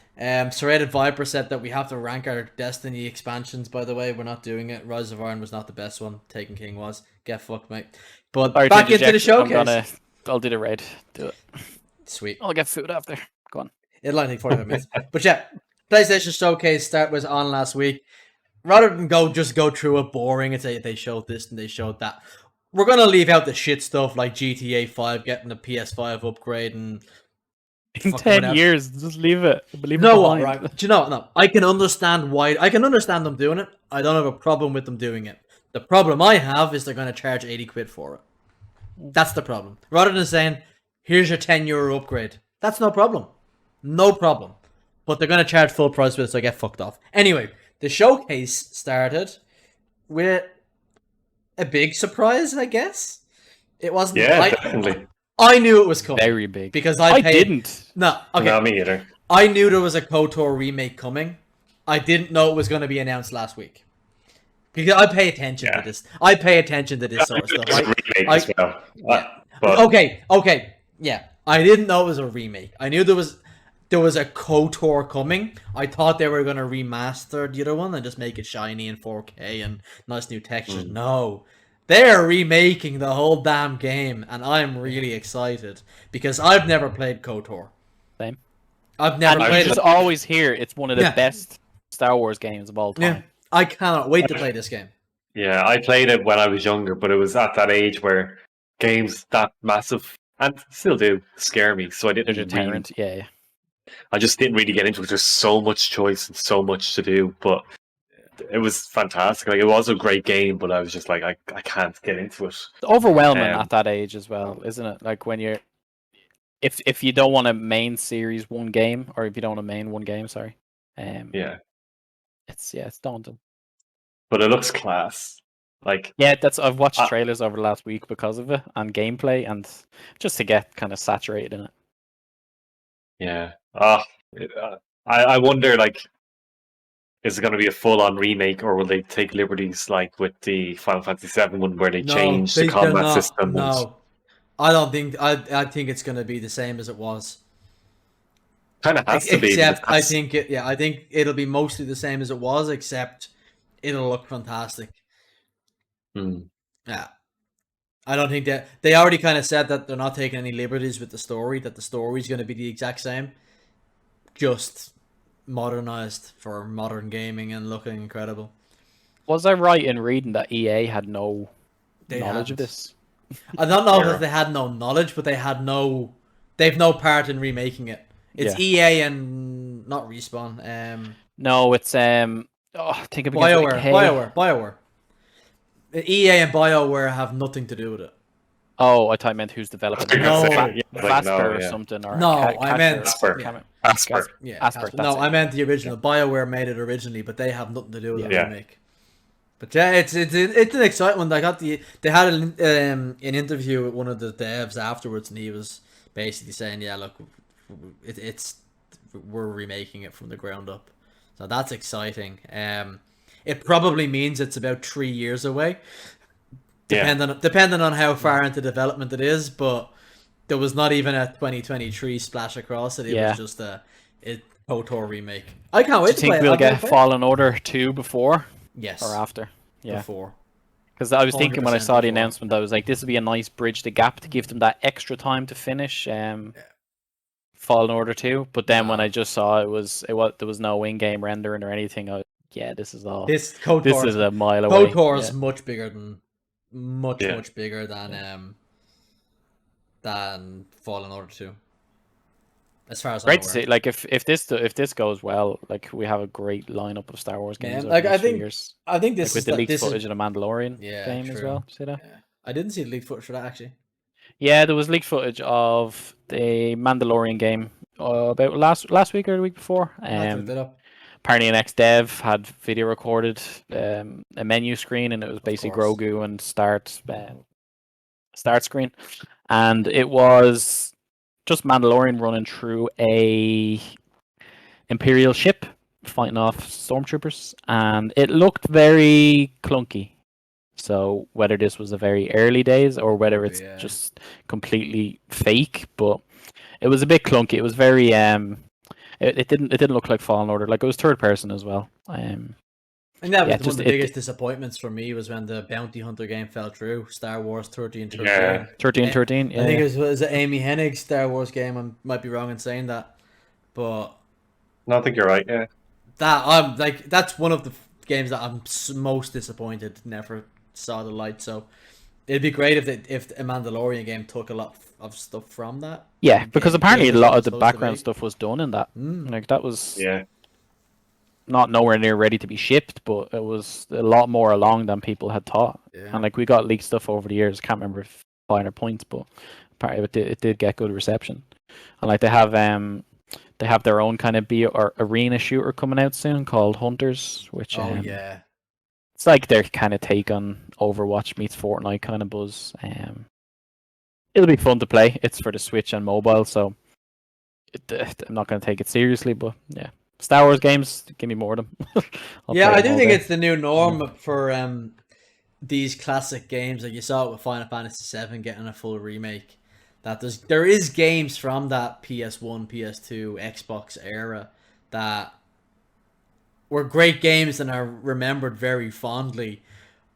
Serrated Viper said that we have to rank our Destiny expansions, by the way. We're not doing it. Rise of Iron was not the best one. Taken King was. Get fucked, mate. But back into the showcase. I'll do the raid. Do it. Sweet. I'll get food after. Go on. It'll only take 45 minutes. But yeah, PlayStation Showcase was on last week. Rather than go through it boring and say they showed this and they showed that, we're going to leave out the shit stuff like GTA 5 getting a PS5 upgrade and... In 10 years, just leave it. Believe no, what, right? Do you know what? No, I can understand why. I can understand them doing it. I don't have a problem with them doing it. The problem I have is they're going to charge 80 quid for it. That's the problem. Rather than saying, here's your €10 upgrade. That's no problem. no problem. But they're gonna charge full price for it, so I get fucked off. Anyway, the showcase started with a big surprise, I guess. It wasn't. Yeah, definitely. I knew it was coming. Very big. Because I paid... didn't. No, okay. No, me either. I knew there was a KOTOR remake coming. I didn't know it was going to be announced last week. Because I pay attention to this. I pay attention to this sort of stuff. As well. But... Okay. Yeah. I didn't know it was a remake. I knew there was a KOTOR coming. I thought they were going to remaster the other one and just make it shiny in 4K and nice new textures. No. They're remaking the whole damn game, and I'm really excited because I've never played KOTOR. Same. I've never played it. Just always hear it's one of the best Star Wars games of all time. Yeah. I cannot wait to play this game. Yeah, I played it when I was younger, but it was at that age where games that massive, and still do, scare me. So I didn't. There's a tyrant, yeah. I just didn't really get into it. There's so much choice and so much to do, but it was fantastic. Like, it was a great game, but I was just like, I can't get into it. It's overwhelming at that age as well, isn't it? Like when you're, if you don't want to main series one game, or if you don't want to main one game, sorry. Yeah. It's daunting. But it looks class. Like, yeah, I've watched trailers over the last week because of it and gameplay, and just to get kind of saturated in it. Yeah. I wonder, like, is it going to be a full-on remake, or will they take liberties like with the Final Fantasy VII one, where they change the combat system? No, I don't think. I think it's going to be the same as it was. Kind of has to be. Except, I think it'll be mostly the same as it was, except it'll look fantastic. Yeah. I don't think that they already kind of said that they're not taking any liberties with the story. That the story is going to be the exact same, just modernized for modern gaming and looking incredible. Was I right in reading that EA had no knowledge of this? I don't know if they had no knowledge, but they've no part in remaking it. It's EA and not Respawn. No, it's think of BioWare. EA and BioWare have nothing to do with it. Oh, I thought you meant who's developing it. No, Vasper or something. Or I meant Asper. Asper. No, I meant the original. BioWare made it originally, but they have nothing to do with the remake. But yeah, it's an exciting one. They had an interview with one of the devs afterwards, and he was basically saying, "Yeah, look, we're remaking it from the ground up." So that's exciting. It probably means it's about 3 years away, depending on how far into development it is. But there was not even a 2023 splash across it. It was just a KOTOR remake. I can't wait to play it. Do you think we'll get Fallen Order 2 before? Yes. Or after? Yeah. Before. Because I was thinking when I saw the announcement, I was like, this would be a nice bridge the gap to give them that extra time to finish Fallen Order 2. But then when I just saw there was no in-game rendering or anything, this is all. This is a mile away. KOTOR is much bigger than Fallen Order 2. As far as great to see. Like if this goes well, like we have a great lineup of Star Wars games. Like I think years. I think this like with the leaked footage of the Mandalorian game true. as well. See that? Yeah. I didn't see the leaked footage for that actually. Yeah, there was leaked footage of the Mandalorian game about last week or the week before. Apparently an ex-dev had video recorded a menu screen, and it was basically Grogu and start screen, and it was just Mandalorian running through a Imperial ship fighting off stormtroopers, and it looked very clunky. So whether this was a very early days or whether it's just completely fake, but it was a bit clunky. It was very it didn't look like Fallen Order. Like, it was third person as well. And that was one of the biggest disappointments for me was when the Bounty Hunter game fell through. Star Wars 1313. Yeah. 1313. Yeah. I think it was an Amy Hennig Star Wars game. I might be wrong in saying that, but no, I think you're right. Yeah. That's one of the games that I'm most disappointed never saw the light. So it'd be great if a Mandalorian game took a lot of stuff from that. Yeah, because apparently a lot of the background stuff was done in that. Like that was not nowhere near ready to be shipped, but it was a lot more along than people had thought. Yeah. And like we got leaked stuff over the years. Can't remember finer points, but apparently it did get good reception. And like they They have their own kind of or arena shooter coming out soon called Hunters, which yeah. it's like their kind of take on Overwatch meets Fortnite kind of buzz. It'll be fun to play. It's for the Switch and mobile, so I'm not going to take it seriously. But yeah, Star Wars games, give me more of them. Yeah, I do think it's the new norm for these classic games. Like you saw it with Final Fantasy VII getting a full remake. That there is games from that PS1, PS2, Xbox era that were great games and are remembered very fondly,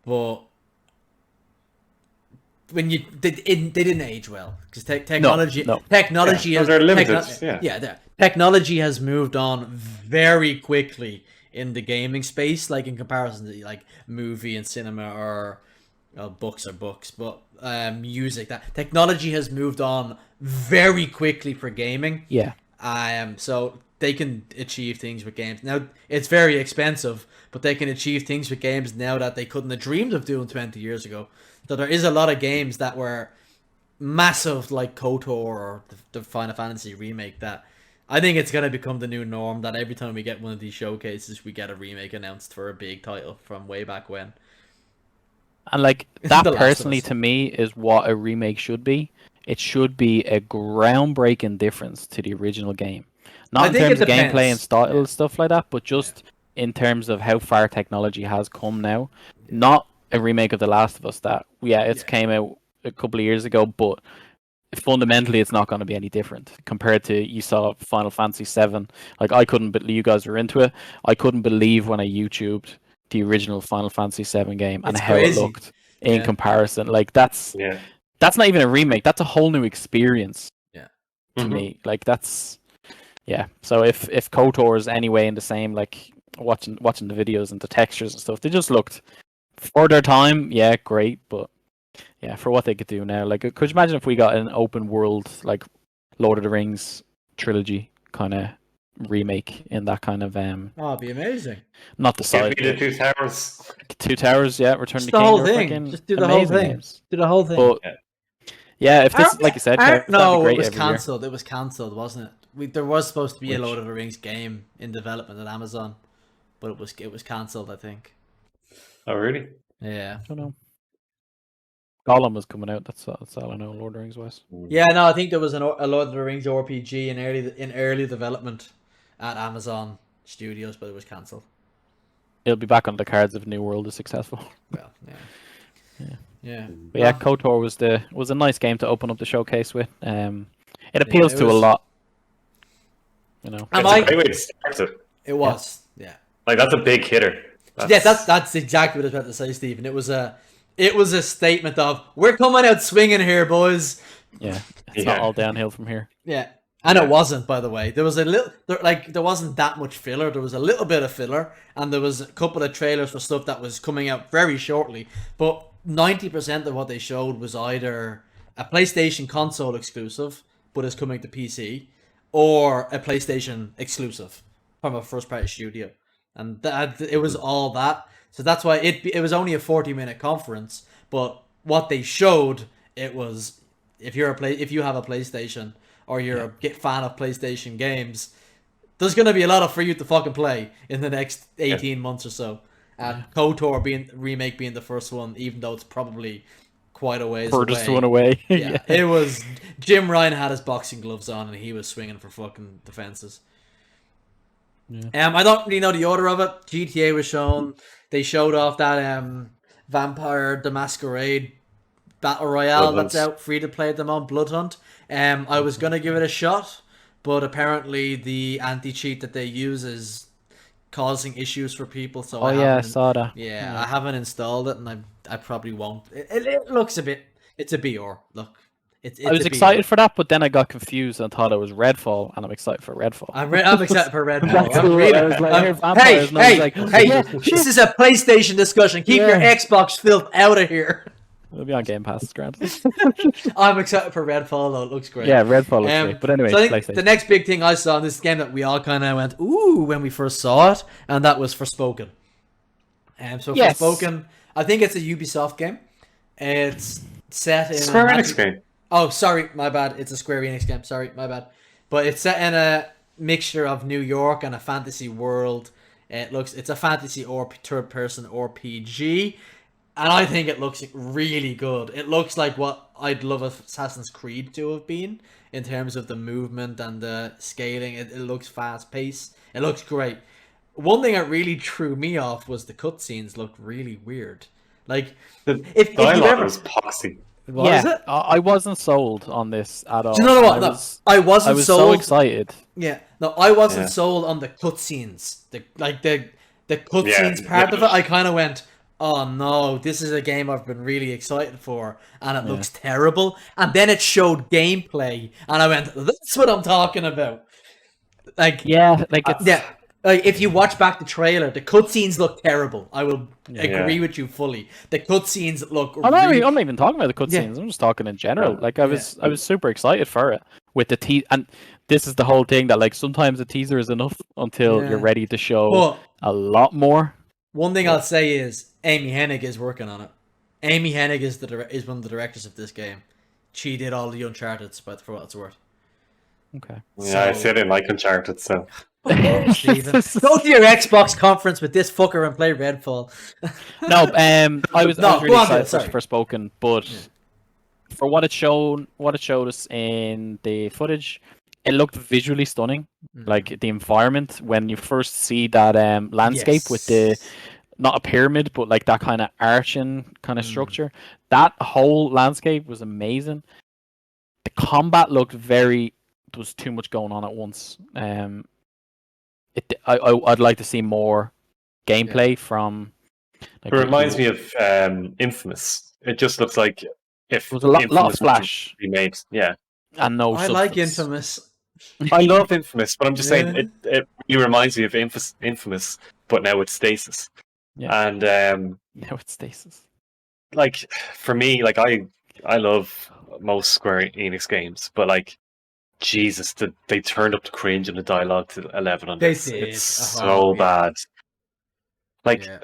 but when they didn't age well because technology has they're limited. Technology has moved on very quickly in the gaming space, like in comparison to like movie and cinema or books, but music. That technology has moved on very quickly for gaming. Yeah. So they can achieve things with games now. It's very expensive, but they can achieve things with games now that they couldn't have dreamed of doing 20 years ago. So there is a lot of games that were massive, like KOTOR or the Final Fantasy remake, that I think it's going to become the new norm, that every time we get one of these showcases, we get a remake announced for a big title from way back when. And like that personally to me is what a remake should be. It should be a groundbreaking difference to the original game. Not in terms of gameplay and style and stuff like that, but just in terms of how far technology has come now. Not a remake of The Last of Us that, came out a couple of years ago, but fundamentally it's not going to be any different compared to, you saw Final Fantasy VII. Like, I couldn't believe you guys were into it. I couldn't believe when I YouTubed the original Final Fantasy VII game and how it looked in comparison. Like, that's not even a remake. That's a whole new experience to me. Like, that's... Yeah, so if KOTOR is anyway in the same, like, watching the videos and the textures and stuff, they just looked, for their time, great, but yeah, for what they could do now. Like, could you imagine if we got an open world, like, Lord of the Rings trilogy kind of remake in that kind of... Oh, it'd be amazing. Not the side. Give me the Two Towers. Two Towers, Return just to the King. Whole thing. Just do the whole thing. Games. Do the whole thing. But, yeah, if this, like you said, no, it was cancelled. It was cancelled, wasn't it? There was supposed to be a Lord of the Rings game in development at Amazon, but it was cancelled, I think. Oh, really? Yeah. I don't know. Gollum was coming out. That's all I know. Lord of the Rings was. Yeah, no, I think there was a Lord of the Rings RPG in early development at Amazon Studios, but it was cancelled. It'll be back on the cards if New World is successful. Well, yeah. But yeah, KOTOR was a nice game to open up the showcase with. It appeals to a lot. You know, it's a great way to start it. It was, Like, that's a big hitter. That's exactly what I was about to say, Stephen. It was a statement of, we're coming out swinging here, boys. Yeah, it's not all downhill from here. Yeah, and it wasn't, by the way. There was there wasn't that much filler. There was a little bit of filler, and there was a couple of trailers for stuff that was coming out very shortly. But 90% of what they showed was either a PlayStation console exclusive, but is coming to PC, or a PlayStation exclusive from a first-party studio. And it was all that. So that's why it was only a 40-minute conference. But what they showed, it was, if you have a PlayStation or you're a fan of PlayStation games, there's gonna be a lot for you to fucking play in the next 18 months or so. And KOTOR remake being the first one, even though it's probably quite a ways furthest one away. Yeah, it was. Jim Ryan had his boxing gloves on and he was swinging for fucking the fences. Yeah. I don't really know the order of it. GTA was shown. They showed off that Vampire the Masquerade Battle Royale that's out free to play at the moment, Blood Hunt. I was gonna give it a shot, but apparently the anti-cheat that they use is causing issues for people. So I saw that. Yeah, I haven't installed it, and I probably won't. It looks a bit. It's a BR. Look. I was excited for that, but then I got confused and thought it was Redfall, and I'm excited for Redfall. I'm excited for Redfall. This is a PlayStation discussion. Keep your Xbox filth out of here. It'll be on Game Pass, it's grand. I'm excited for Redfall, though. It looks great. Yeah, Redfall looks great. But anyway, so I think the next big thing I saw in this game that we all kind of went, ooh, when we first saw it, and that was Forspoken. Forspoken, I think it's a Ubisoft game. It's set in... Square Enix game. Oh, sorry, my bad. It's a Square Enix game. Sorry, my bad. But it's set in mixture of New York and a fantasy world. It's a fantasy or third person RPG, and I think it looks really good. It looks like what I'd love Assassin's Creed to have been in terms of the movement and the scaling. It looks fast paced. It looks great. One thing that really threw me off was the cutscenes looked really weird. Like, The if you dialogue ever was poxy. what is it? I wasn't sold on this at all. Do you know what? I wasn't I was sold. so excited. Yeah, no, I wasn't Yeah. sold on the cutscenes. The cutscenes part of it. I kind of went, "Oh no, this is a game I've been really excited for, and it looks terrible." And then it showed gameplay, and I went, "That's what I'm talking about." Like, Yeah, like it's yeah. Like, if you watch back the trailer, the cutscenes look terrible. I will agree with you fully. The cutscenes look. I'm not even talking about the cutscenes. Yeah. I'm just talking in general. Yeah. Like I was super excited for it with the and this is the whole thing that like sometimes a teaser is enough until you're ready to show But a lot more. one thing I'll say is Amy Hennig is working on it. Amy Hennig is one of the directors of this game. She did all the Uncharted, but for what it's worth. Okay. Yeah, I said it like Uncharted, so. Steven. Go to your Xbox conference with this fucker and play Redfall. No, I was really go on, excited sorry. for Spoken, but for what it showed us in the footage, it looked visually stunning. Like the environment when you first see that landscape with the not a pyramid, but like that kind of arching kind of structure. That whole landscape was amazing. The combat looked there was too much going on at once. I'd like to see more gameplay from. Like, It reminds me of Infamous. It just looks like if It was a lot of Infamous flash. remade. Yeah, and no. I like substance. Infamous. I love Infamous, but I'm just saying Yeah. it really reminds me of Infamous, but now it's Stasis. Yeah. And Now it's stasis. like for me, like I love most Square Enix games, but like Jesus, they turned up the cringe and the dialogue to 11 on They this. did. It's so bad. Like, Yeah.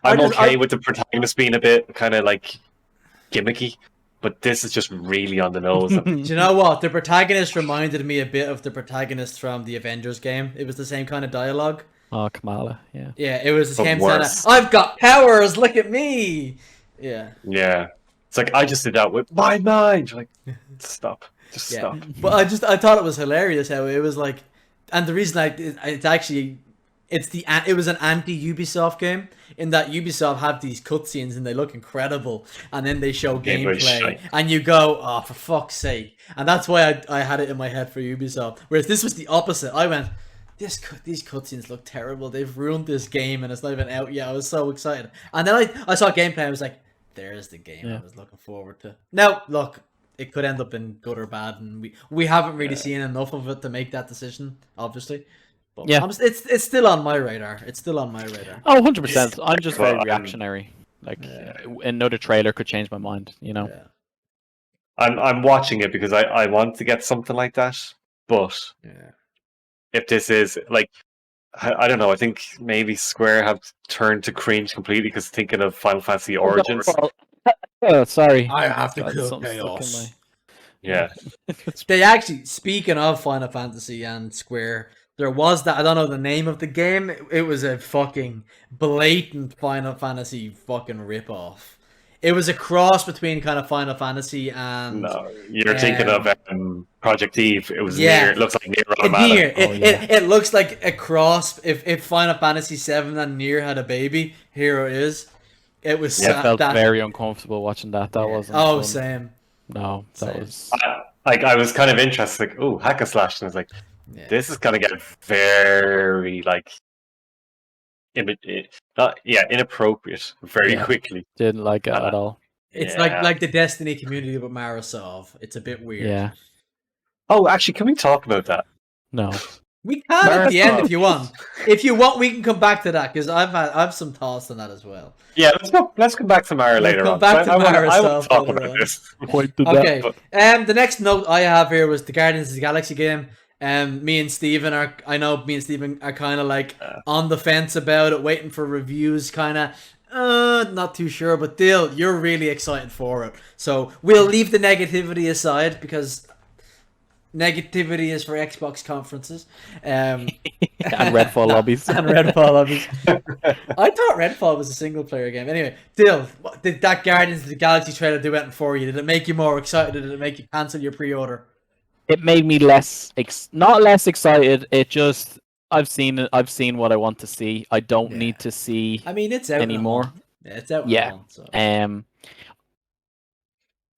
I'm I just- okay with the protagonist being a bit kind of like gimmicky, but this is just really on the nose. Do you know what? The protagonist reminded me a bit of the protagonist from the Avengers game. It was the same kind of dialogue. Oh, Kamala. Yeah. Yeah, it was the But same kind of, worse. I've got powers, look at me! Yeah. Yeah, it's like I just did that with my mind. You're like, stop, just Yeah. stop. But I thought it was hilarious how it was like, and the reason it was an anti-Ubisoft game in that Ubisoft have these cutscenes and they look incredible, and then they show Game Boy gameplay shite. and you go, oh, for fuck's sake. And that's why I had it in my head for Ubisoft. Whereas this was the opposite. I went, these cutscenes look terrible. They've ruined this game and it's not even out yet. I was so excited. And then I saw gameplay and I was like, there's the game I was looking forward to. Now, look, it could end up in good or bad, and we haven't really seen enough of it to make that decision, obviously. But Yeah. it's still on my radar. It's still on my radar. Oh, 100%. I'm just very Well, reactionary. Like another trailer could change my mind. You know. Yeah. I'm watching it because I want to get something like that, but Yeah. if this is like I don't know, I think maybe Square have turned to cringe completely because thinking of Final Fantasy Origins. Oh, sorry. I have to Got kill something stuck in chaos. Yeah, They actually, speaking of Final Fantasy and Square, there was that, I don't know the name of the game. It was a fucking blatant Final Fantasy fucking rip-off. It was a cross between kind of Final Fantasy and no, you're thinking of Project Eve. It was Yeah. near. It looks like Nier Automata. Nier. Oh, yeah. It looks like a cross. If Final Fantasy 7 and Nier had a baby, here it is. It was I felt that. very uncomfortable watching that. That wasn't. Oh, fun. same. No, that Same. was. Like I was kind of interested, like, ooh, hack and slash, and I was like, Yeah. this is gonna get very like, inappropriate very Yeah. quickly. Didn't like it at all. It's Yeah. like the Destiny community with Marasov. It's a bit weird. Yeah. Oh, actually, can we talk about that? No. We can at the end Marasov. if you want. If you want, we can come back to that because I've some thoughts on that as well. Yeah, let's come back to Mara later come on. back to I Mara want to stuff talk later about on. this. Okay. but- The next note I have here was the Guardians of the Galaxy game. Me and Steven are kind of like on the fence about it, waiting for reviews, kind of not too sure, but Dill, you're really excited for it. So we'll leave the negativity aside because Negativity is for Xbox conferences. And Redfall lobbies. And Redfall lobbies. I thought Redfall was a single player game. Anyway, Dill, did that Guardians of the Galaxy trailer do anything for you? Did it make you more excited? Did it make you cancel your pre-order? It made me not less excited. It just I've seen it. I've seen what I want to see. I don't need to see. I mean, it's out anymore. Yeah, it's out. Yeah. So.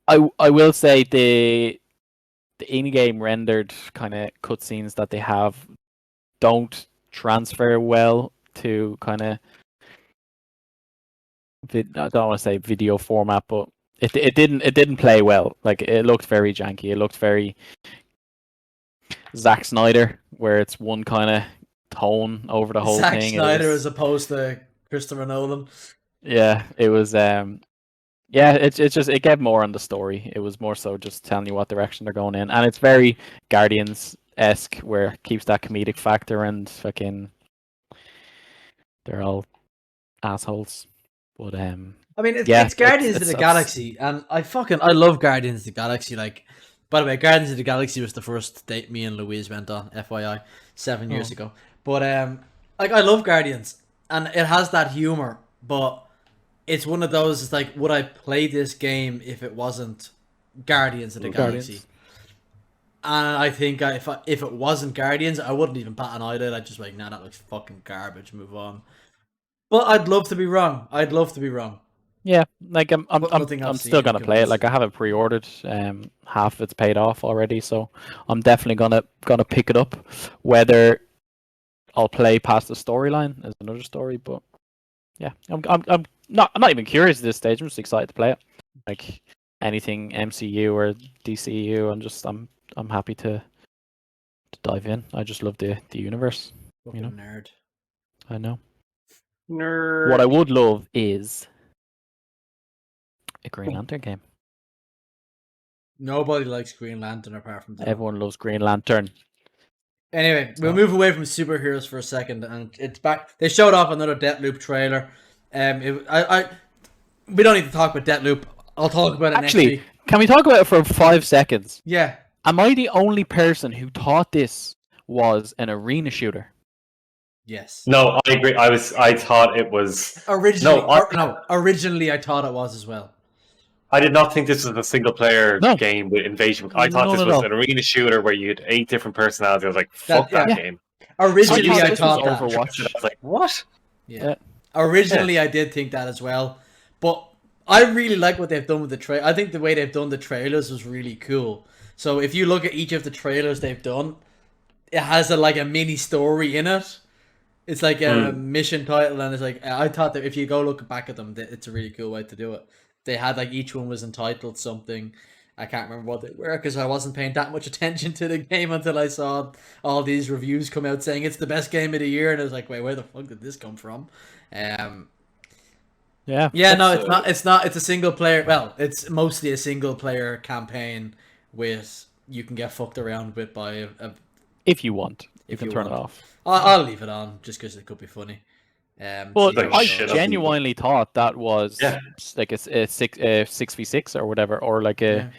I will say the in-game rendered kind of cutscenes that they have don't transfer well to kind of I don't want to say video format, but it didn't play well. Like it looked very janky. It looked very Zack Snyder, where it's one kind of tone over the whole thing. Zack Snyder as opposed to Christopher Nolan. Yeah, it was. Yeah, it's just it gave more on the story. It was more so just telling you what direction they're going in, and it's very Guardians-esque, where it keeps that comedic factor and fucking they're all assholes. But I mean, it's Guardians of the Galaxy, and I love Guardians of the Galaxy. Like, by the way, Guardians of the Galaxy was the first date me and Louise went on, FYI, 7 years ago. But like I love Guardians, and it has that humor, but it's one of those. It's like, would I play this game if it wasn't Guardians of the Galaxy? And I think if it wasn't Guardians, I wouldn't even pat an eyelid. I'd just be like, nah, that looks fucking garbage. Move on. But I'd love to be wrong. Yeah, like I'm still gonna play it. Like I have it pre-ordered. Half of it's paid off already, so I'm definitely gonna pick it up. Whether I'll play past the storyline is another story, but yeah, I'm not even curious at this stage. I'm just excited to play it. Like anything MCU or DCU, I'm happy to dive in. I just love the universe. Fucking nerd. I know. Nerd. What I would love is a Green Lantern game. Nobody likes Green Lantern apart from them. Everyone loves Green Lantern. Anyway, we'll move away from superheroes for a second, and it's back. They showed off another Deathloop trailer. We don't need to talk about Deathloop. I'll talk about it next week. Can we talk about it for 5 seconds? Yeah. Am I the only person who thought this was an arena shooter? Yes. No, I agree. I thought it was originally. Originally, I thought it was as well. I did not think this was a single-player game with invasion. I thought this was an arena shooter where you had 8 different personalities. I was like, "Fuck that game." Originally, I thought that. Overwatch. I was like, "What?" Yeah. Originally, I did think that as well, but I really like what they've done with the trailer. I think the way they've done the trailers was really cool. So if you look at each of the trailers they've done, it has a mini story in it. It's like a mission title, and it's like, I thought that if you go look back at them, it's a really cool way to do it. They had each one was entitled something. I can't remember what they were because I wasn't paying that much attention to the game until I saw all these reviews come out saying it's the best game of the year, and I was like, wait, where the fuck did this come from? Yeah, no, it's not. It's not. It's a single player. Well, it's mostly a single player campaign with you can get fucked around with by if you want. You can turn it off. I'll leave it on just because it could be funny. Well, I genuinely thought that was like a 6v6 or whatever, or like a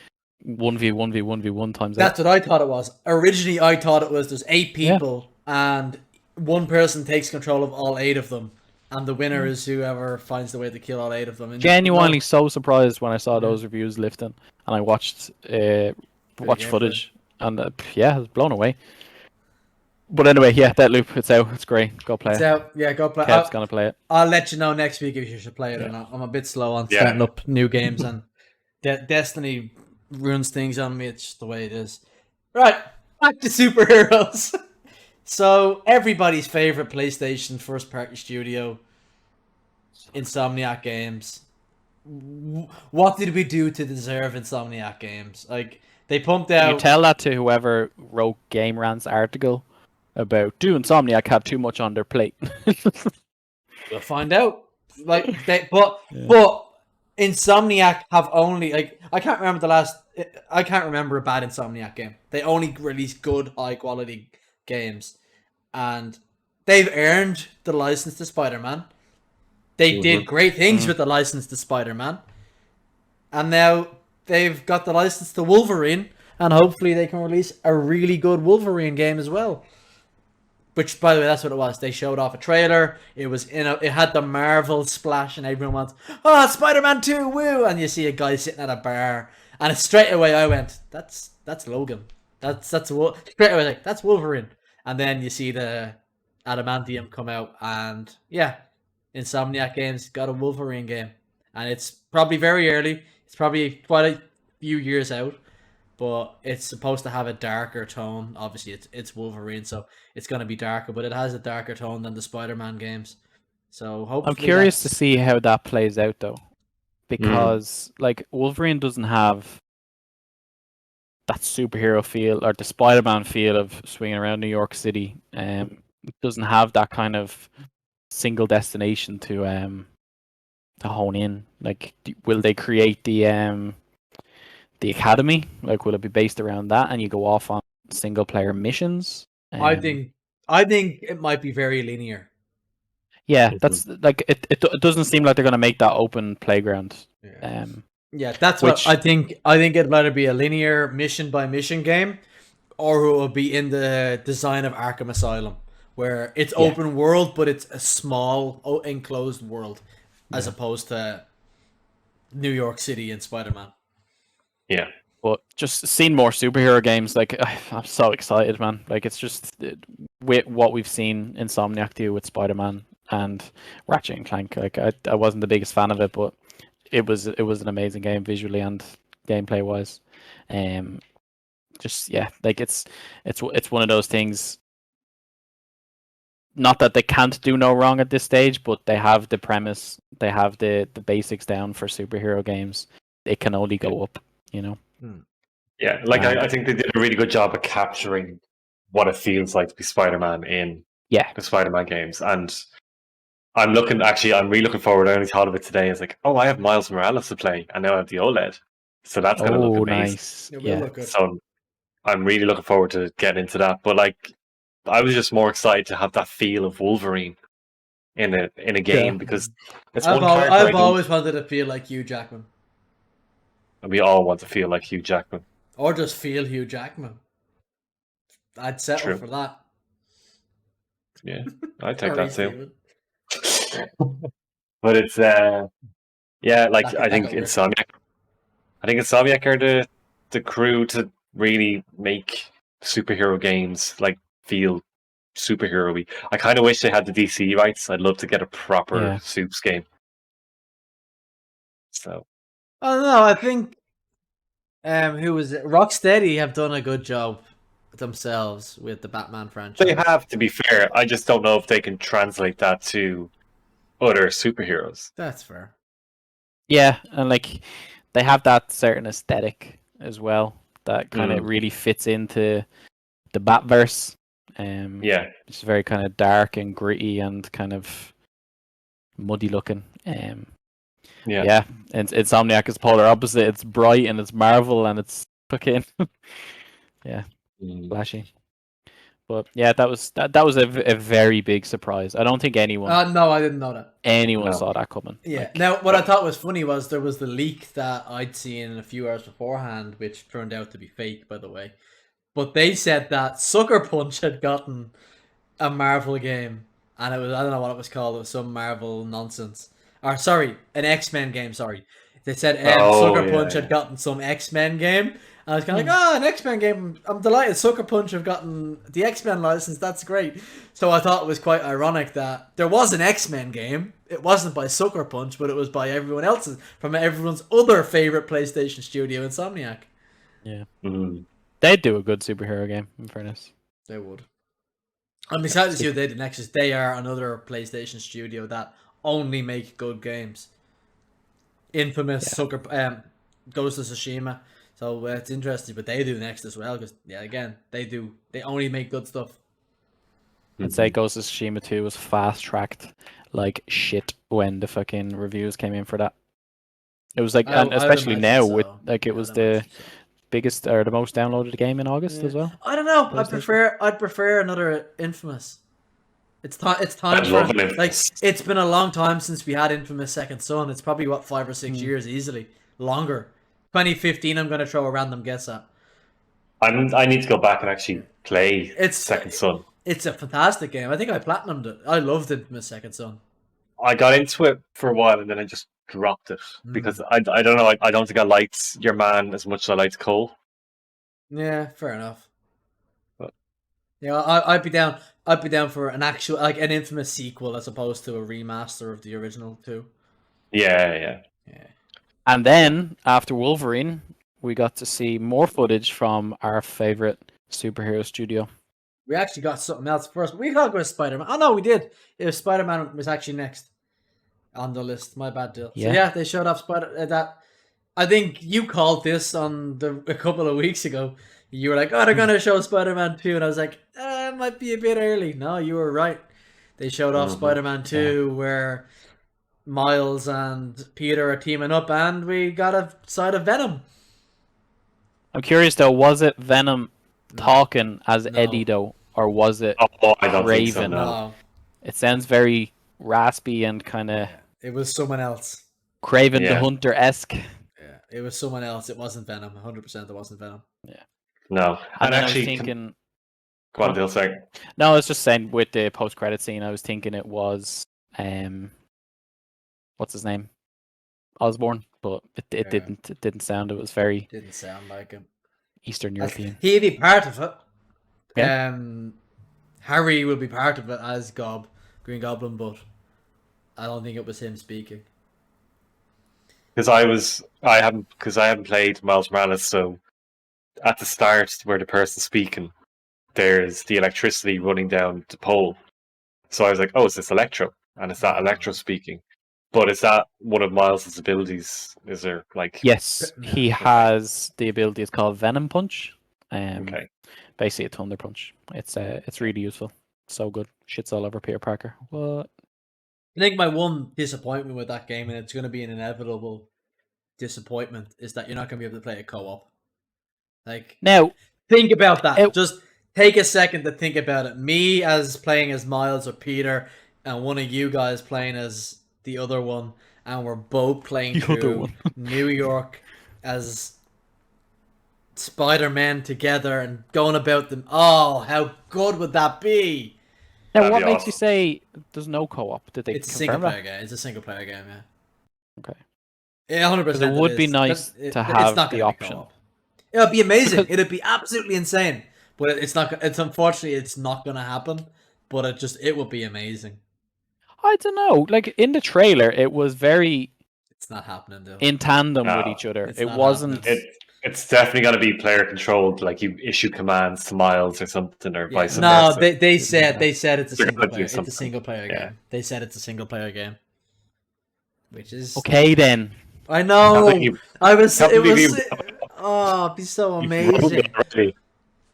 1v1v1v1 times. That's what I thought it was. Originally, I thought it was there's 8 people and one person takes control of all 8 of them, and the winner is whoever finds the way to kill all 8 of them. And genuinely so surprised when I saw those reviews lifting, and I watched footage, and I was blown away. But anyway, Deathloop, it's out. It's great. Go play it. It's out. Yeah, go play it. Kev's going to play it. I'll let you know next week if you should play it or not. I'm a bit slow on setting up new games, and Destiny ruins things on me. It's just the way it is. Right, back to superheroes. So, everybody's favorite PlayStation first-party studio, Insomniac Games. What did we do to deserve Insomniac Games? Like, they pumped out... You tell that to whoever wrote Game Rant's article about do Insomniac have too much on their plate. We'll find out. But Insomniac have only I can't remember a bad Insomniac game. They only release good, high quality games, and they've earned the license to Spider-Man. They did great things with the license to Spider-Man, and now they've got the license to Wolverine. and hopefully they can release a really good Wolverine game as well. Which, by the way, that's what it was. They showed off a trailer. It was it had the Marvel splash, and everyone went, "Oh, Spider-Man 2, woo!" And you see a guy sitting at a bar, and straight away I went, "That's Logan. That's straight away like that's Wolverine." And then you see the Adamantium come out, and yeah, Insomniac Games got a Wolverine game, and it's probably very early. It's probably quite a few years out. But it's supposed to have a darker tone. Obviously, it's Wolverine, so it's going to be darker. But it has a darker tone than the Spider-Man games. So hopefully, I'm curious to see how that plays out, though, because like Wolverine doesn't have that superhero feel or the Spider-Man feel of swinging around New York City. It doesn't have that kind of single destination to hone in. Like, will they create the academy? Like, will it be based around that, and you go off on single player missions? I think it might be very linear. Yeah, that's like it doesn't seem like they're going to make that open playground. Yeah, that's what I think. I think it'd either be a linear mission by mission game, or it will be in the design of Arkham Asylum, where it's open world, but it's a small enclosed world, as opposed to New York City and Spider-Man. Yeah. But just seeing more superhero games, like I'm so excited, man. Like it's just with what we've seen Insomniac do with Spider-Man and Ratchet and Clank. Like I wasn't the biggest fan of it, but it was an amazing game visually and gameplay wise. Just like it's one of those things. Not that they can't do no wrong at this stage, but they have the premise, they have the basics down for superhero games. It can only go up, you know. Yeah, like I think they did a really good job of capturing what it feels like to be Spider-Man in the Spider-Man games. And I'm really looking forward. I only thought of it today. It's like, oh, I have Miles Morales to play, and now I have the OLED. So that's going to look amazing. Nice. So I'm really looking forward to getting into that. But like, I was just more excited to have that feel of Wolverine in a game because it's I've always wanted to feel like Hugh Jackman. And we all want to feel like Hugh Jackman. Or just feel Hugh Jackman. I'd settle for that. Yeah, I'd take that too. But it's I think Insomniac. I think Insomniac are the crew to really make superhero games like feel superhero-y. I kind of wish they had the DC rights. I'd love to get a proper Supes game. So I don't know. I think who was it? Rocksteady have done a good job themselves with the Batman franchise. They have, to be fair. I just don't know if they can translate that to other superheroes. That's fair. Yeah, and like they have that certain aesthetic as well that kind of really fits into the Batverse. It's very kind of dark and gritty and kind of muddy looking. And Insomniac is polar opposite. It's bright and it's Marvel and it's fucking flashy. But yeah, that was a very big surprise. I don't think anyone. No, I didn't know that. Anyone saw that coming. Yeah. Like, now, what I thought was funny was there was the leak that I'd seen a few hours beforehand, which turned out to be fake, by the way. But they said that Sucker Punch had gotten a Marvel game, and it was, I don't know what it was called. It was some Marvel nonsense. Or sorry, an X-Men game. Sorry, they said Sucker Punch had gotten some X-Men game. And I was kind of like, an X-Men game. I'm delighted Sucker Punch have gotten the X-Men license. That's great. So I thought it was quite ironic that there was an X-Men game. It wasn't by Sucker Punch, but it was by everyone else's, from everyone's other favorite PlayStation studio, Insomniac. Yeah. They'd do a good superhero game, in fairness. They would. I'm excited to see what they do next. They are another PlayStation studio that only make good games. Infamous, Sucker, Ghost of Tsushima. So it's interesting, but they do next as well because again, they only make good stuff. I'd say Ghost of Tsushima 2 was fast tracked like shit when the fucking reviews came in for that. It was like, and especially now with like it was the biggest or the most downloaded game in August as well. I don't know. I'd prefer another Infamous. It's time for like it's been a long time since we had Infamous Second Son. It's probably 5 or 6 years easily longer. 2015. I'm gonna throw a random guess at. I need to go back and actually play It's Second Son. It's a fantastic game. I think I platinumed it. I loved Infamous Second Son. I got into it for a while and then I just dropped it because I don't know. I don't think I liked your man as much as I liked Cole. Yeah, fair enough. But, yeah, I'd be down. I'd be down for an actual, like an Infamous sequel as opposed to a remaster of the original two. yeah. And then after Wolverine, we got to see more footage from our favorite superhero studio. We actually got something else first. We can't go to Spider-Man. Oh no, we did. It was Spider-Man was actually next on the list. My bad deal. Yeah. So yeah, they showed off that. I think you called this on a couple of weeks ago. You were like, "Oh, they're gonna show Spider-Man 2," and I was like, "It might be a bit early." No, you were right. They showed off Spider-Man 2, where Miles and Peter are teaming up, and we got a side of Venom. I'm curious though, was it Venom talking as Eddie though, or was it I don't think so, Raven? no. It sounds very raspy and kind of It was someone else. Craven the Hunter-esque. Yeah, it was someone else. It wasn't Venom. 100% it wasn't Venom. Yeah. No. And then actually, I was thinking... Go on, Bill, sorry. No, I was just saying with the post-credit scene, I was thinking it was... what's his name? Osborn, but it didn't sound. It was very... Didn't sound like him. Eastern European. He'd be part of it. Yeah. Harry will be part of it as Green Goblin, but I don't think it was him speaking. Because I haven't played Miles Morales, so at the start where the person's speaking, there's the electricity running down the pole. So I was like, oh, is this Electro? And it's that Electro speaking. But is that one of Miles' abilities? Is there like... Yes, he has the ability. It's called Venom Punch. Okay. Basically a Thunder Punch. It's really useful. So good. Shit's all over Peter Parker. What? I think my one disappointment with that game, and it's going to be an inevitable disappointment, is that you're not going to be able to play a co-op. Like, now, think about that. Just take a second to think about it. Me as playing as Miles or Peter, and one of you guys playing as the other one, and we're both playing through New York as Spider-Man together and going about them. Oh, how good would that be? Now, what makes you say there's no co-op? Did they It's a confirm single-player game. It's a single-player game, yeah. Okay. Yeah, 100%. It would be nice to have the option. It would be amazing. It'd be absolutely insane. But it's not. It's unfortunately it's not going to happen. But it would be amazing. I don't know. Like in the trailer, it was very. It's not happening, though. In tandem with each other. It wasn't. It's definitely going to be player controlled. Like you issue commands to Miles or something, or vice versa. No, they said it's a single player. It's a single player game. Yeah. They said it's a single player game. Which is okay then. I know. I was. It was. Oh, it'd be so amazing.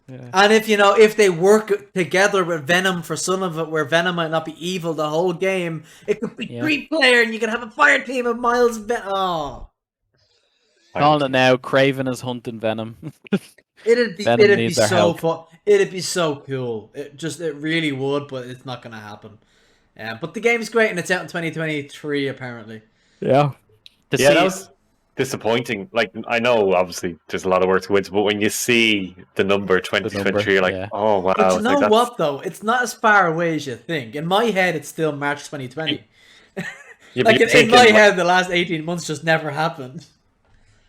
Yeah. And if they work together with Venom for some of it, where Venom might not be evil the whole game, it could be 3-player, and you could have a fire team of Miles. Oh, calling it now. Craven is hunting Venom. it'd be so fun. It'd be so cool. It really would, but it's not gonna happen. But the game's great, and it's out in 2023 apparently. Yeah. That was disappointing. Like, I know obviously there's a lot of work to go into, but when you see the number 2023, you're like, oh wow. But you know what though? It's not as far away as you think. In my head, it's still March 2020. Like in my head, the last 18 months just never happened.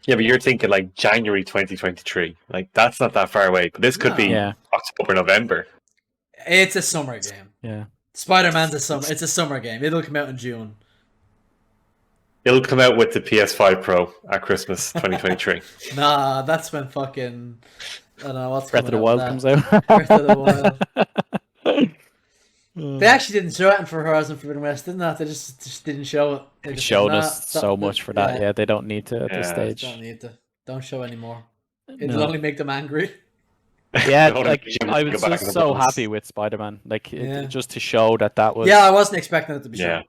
Yeah, but you're thinking like January 2023. Like that's not that far away. But this could be October, November. It's a summer game. Yeah. Spider-Man's a summer. It's a summer game. It'll come out in June. It'll come out with the PS5 Pro at Christmas 2023. Nah, that's when fucking I don't know what's Breath of the Wild comes out. Breath of the Wild. They actually didn't show it for Horizon Forbidden West, didn't they? They just didn't show it. They've shown us so much for that. Yeah, they don't need to at this stage. Don't need to. Don't show anymore. It'll only make them angry. Yeah, like I was just so happy with Spider-Man. Like just to show that was. Yeah, I wasn't expecting it to be shown.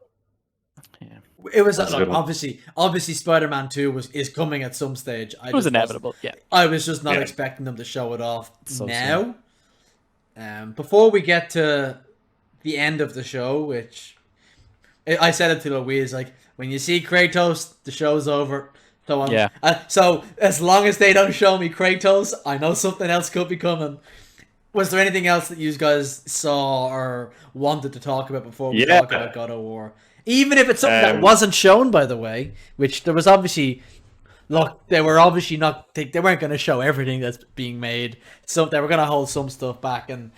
Yeah. It was obviously Spider-Man 2 is coming at some stage. It was inevitable. Yeah. I was just not expecting them to show it off now. Before we get to the end of the show, which I said it to Louise, like when you see Kratos, the show's over. So Yeah. So as long as they don't show me Kratos, I know something else could be coming. Was there anything else that you guys saw or wanted to talk about before we talk about God of War? Even if it's something that wasn't shown, by the way, which there was obviously. Look, they were obviously not. They weren't going to show everything that's being made. So they were going to hold some stuff back, and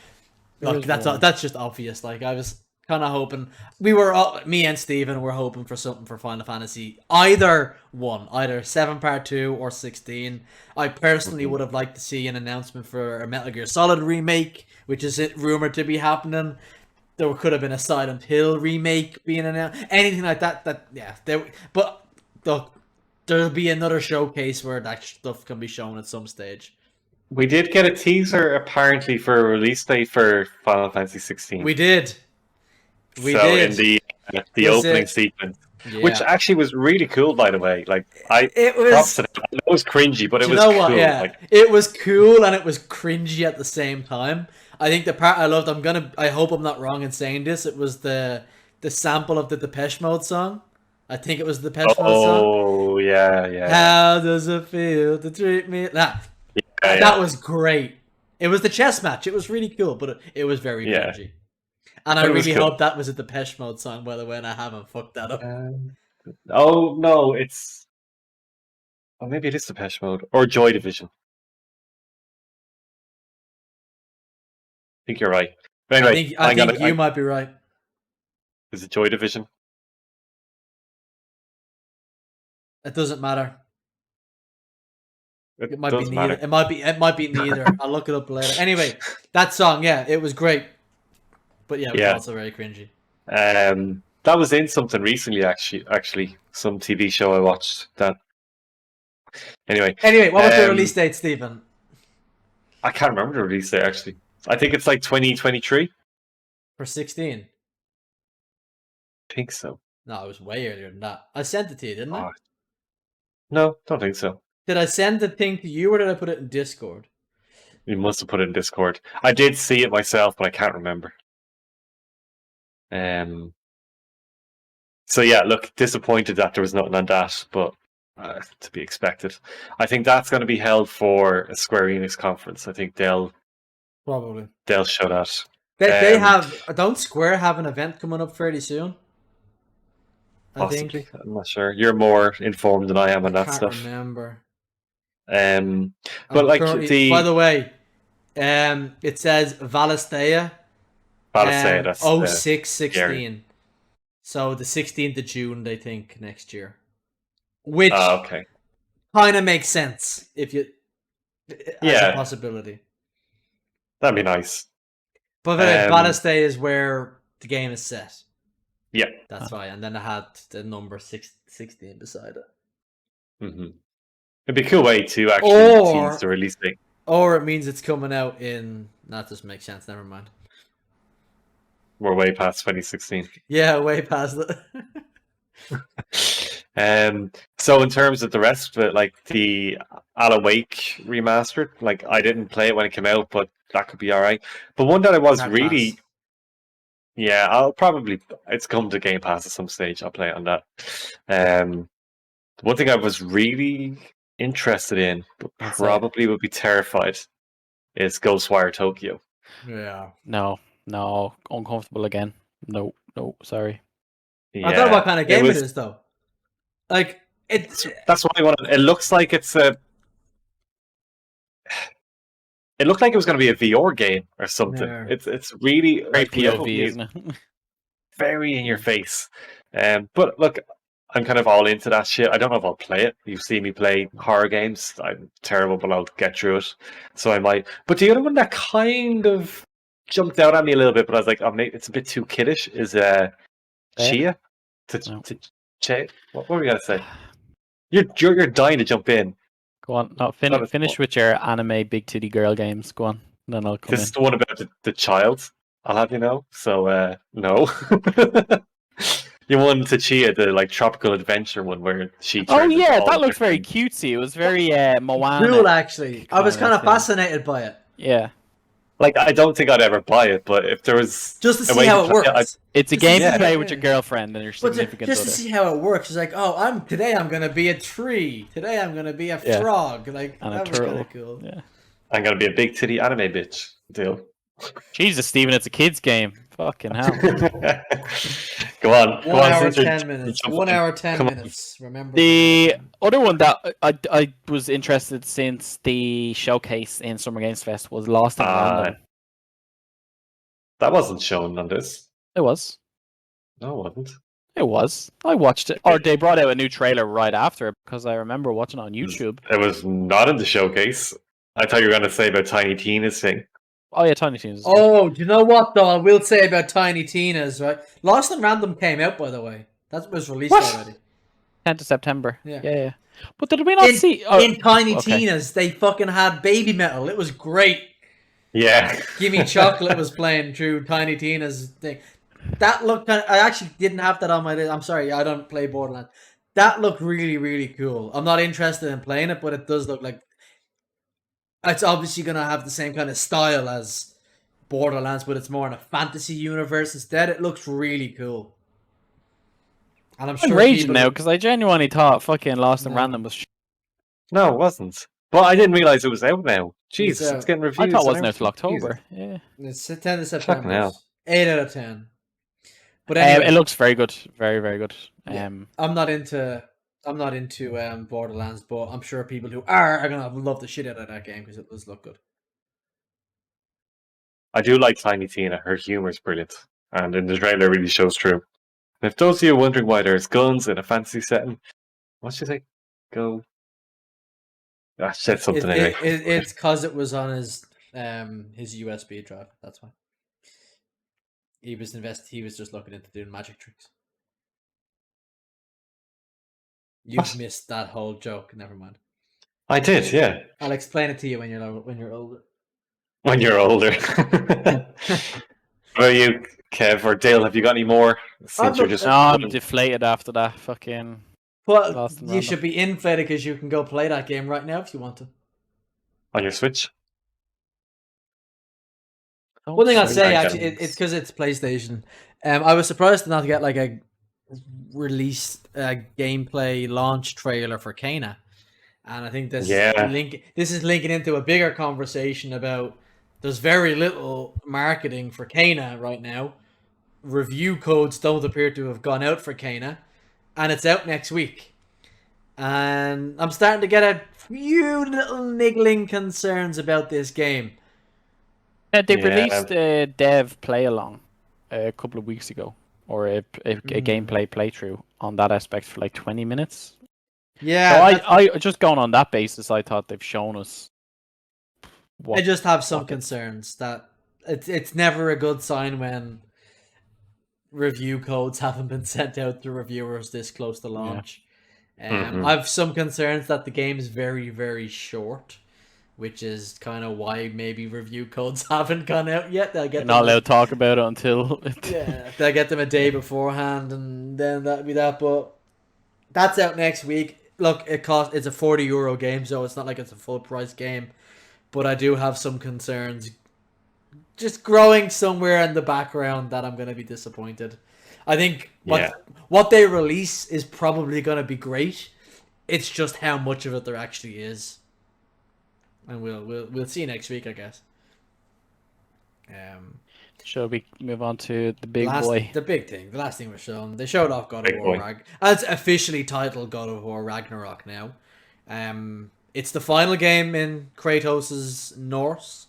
look, that's just obvious. Like I was kind of hoping me and Steven were hoping for something for Final Fantasy, either 7 Part 2 or 16. I personally would have liked to see an announcement for a Metal Gear Solid remake, which is rumored to be happening. There could have been a Silent Hill remake being announced, anything like that. But look, there'll be another showcase where that stuff can be shown at some stage. We did get a teaser apparently for a release date for Final Fantasy 16. We did. In the opening sequence, which actually was really cool, by the way. Like it was cringy, but it was cool. Yeah, like, it was cool and it was cringy at the same time. I think the part I loved. I hope I'm not wrong in saying this. It was the sample of the Depeche Mode song. I think it was the Depeche Mode song. Oh yeah. How does it feel to treat me? That was great. It was the chess match. It was really cool, but it was very cringy. And I really hope that was a Depeche Mode song, by the way, and I haven't fucked that up. Oh no, maybe it is Depeche Mode or Joy Division. I think you're right. But anyway, I think you might be right. Is it Joy Division? It doesn't matter. It might be neither. It might be neither. I'll look it up later. Anyway, that song, it was great. But it was also very cringy. That was in something recently, actually, some TV show I watched. That. Anyway, what was the release date, Stephen? I can't remember the release date actually. I think it's like 2023 for 16. I think so. No, it was way earlier than that. I sent it to you, didn't I? No, don't think so. Did I send the thing to you or did I put it in Discord? You must have put it in Discord. I did see it myself, but I can't remember. So yeah, look, disappointed that there was nothing on that, but to be expected. I think that's going to be held for a Square Enix conference. I think they'll show that. They have. Don't Square have an event coming up fairly soon? Possibly. I'm not sure. You're more informed than I am on that stuff. I can't remember. But like by the way, it says Valisthea. Valisthea, that's 06-16. So the 16th of June, they think, next year. Which kind of makes sense if you as a possibility. That'd be nice. But Valisthea is where the game is set. Yeah. That's right. And then I had the number 16 beside it. Mm-hmm. It'd be a cool way to actually tease the release date. Or it means it's coming out in... That doesn't make sense. Never mind. We're way past 2016. Yeah, way past it. So in terms of the rest of it, like the Alan Wake remastered, like I didn't play it when it came out, but that could be alright. But one that I was really... Pass. Yeah, it's come to Game Pass at some stage. I'll play it on that. One thing I was really interested in, but probably would be terrified, is Ghostwire Tokyo. Yeah. No, uncomfortable again. No, sorry. Yeah, I don't know what kind of game it is, though. Like, that's what I wanted. It looks like it's a... It looked like it was going to be a VR game or something. Yeah. It's really... Very POV, isn't it? Very in your face. But look, I'm kind of all into that shit. I don't know if I'll play it. You've seen me play horror games. I'm terrible, but I'll get through it. So I might. But the other one that kind of jumped out at me a little bit, but I was like, it's a bit too kiddish, is Chia. What were we going to say? You're dying to jump in. Go on. No, finish with your anime big titty girl games. Go on. Then I'll come This is the one about the child, I'll have you know. So, no. You won to Chia, the like tropical adventure one where she... Oh yeah, that looks very cutesy. It was very Moana. Cool, actually. I was kind of fascinated by it. Yeah. Like, I don't think I'd ever buy it, but if there was Just to a see way how to it play it, works. It's a Just game to to see- play yeah. with your girlfriend and your But significant just to other. see how it works, it's like, oh, today I'm gonna be a tree. Today I'm gonna be a Yeah. frog. Like And a that was kind turtle. of cool. Yeah. I'm gonna be a big titty anime bitch. Deal. Jesus, Stephen, it's a kid's game. Fucking hell. Go on. 1 hour since you're 10 minutes. jumping 1 in. hour 10 Come on. minutes. Remember The 1 hour 10. other one that I was interested since the showcase in Summer Games Fest was Lost in Random. That wasn't shown on this. It was. No, it wasn't. It was. I watched it. Or they brought out a new trailer right after it because I remember watching it on YouTube. It was not in the showcase. I thought you were going to say about Tiny Tina's thing. Oh yeah, Tiny Toons. Oh, do you know what though? I will say about Tiny Tina's, right? Lost in Random came out, by the way. That was released What? already. 10th of September. Yeah. Yeah. But did we not see in Tiny okay. Tina's? They fucking had Baby Metal. It was great. Yeah. Gimme Chocolate was playing through Tiny Tina's thing. That looked. I actually didn't have that on my list. I'm sorry, I don't play Borderlands. That looked really, really cool. I'm not interested in playing it, but it does look like it's obviously gonna have the same kind of style as Borderlands, but it's more in a fantasy universe instead. It looks really cool. And I'm I'm sure raging people- now because I genuinely thought fucking Lost in No. Random was. No, it wasn't. But I didn't realize it was out now. Jesus, It's out. it's getting reviews. I thought it and wasn't out till everything. October. Yeah. It's 10th of Fucking September. hell. 8 out of 10. But anyway, It looks very good. Very, very good. Yeah. I'm not into Borderlands, but I'm sure people who are gonna love the shit out of that game because it does look good. I do like Tiny Tina. Her humor is brilliant. And in the trailer, it really shows through. And if those of you are wondering why there's guns in a fantasy setting, what should I go? I said something anyway. It's because it was on his USB drive. That's why. He was just looking into doing magic tricks. You've What? missed that whole joke. Never mind. I did, yeah. I'll explain it to you when you're older. When you're older. What about you, Kev or Dale? Have you got any more? Since you're just No, I'm deflated after that fucking. Well, Lost in you Random. should be inflated because you can go play that game right now if you want to. on your Switch. One thing I'd Sorry, say I actually, don't- it's because it's PlayStation. I was surprised to not get like a release gameplay launch trailer for Kana, and I think this Yeah. this is linking into a bigger conversation about there's very little marketing for Kana right now. Review codes don't appear to have gone out for Kana, and it's out next week. And I'm starting to get a few little niggling concerns about this game. They Yeah. released a dev play along a couple of weeks ago, or a gameplay playthrough on that aspect for like 20 minutes. Yeah, So I just going on that basis, I thought they've shown us. I just have some what it- concerns that it's never a good sign when review codes haven't been sent out to reviewers this close to launch. Mhm. I have some concerns that the game is very, very short, which is kind of why maybe review codes haven't gone out yet. They'll get You're them not allowed to talk about it until. yeah, they'll get them a day beforehand, and then that'll be that. But that's out next week. Look, it's a €40 game, so it's not like it's a full price game. But I do have some concerns, just growing somewhere in the background, that I'm going to be disappointed. I think what they release is probably going to be great. It's just how much of it there actually is, and we'll see next week, I guess. Shall we move on to the big boy? The big thing, the last thing was shown. They showed off God of Big War boy. It's officially titled God of War Ragnarok now. It's the final game in Kratos' Norse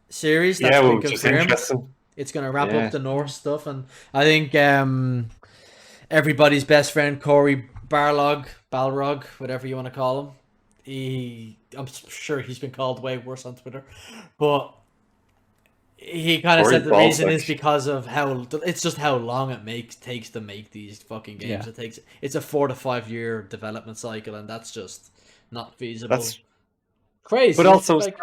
series. That's Yeah, been which is confirmed. interesting. It's going to wrap Yeah. up the Norse stuff, and I think everybody's best friend Corey Balrog, whatever you want to call him. I'm sure he's been called way worse on Twitter, but he kind of Corey said the reason Balrog. is because of how long it takes to make these fucking games. Yeah. It's a 4 to 5 year development cycle, and that's just not feasible. That's crazy. But also, like,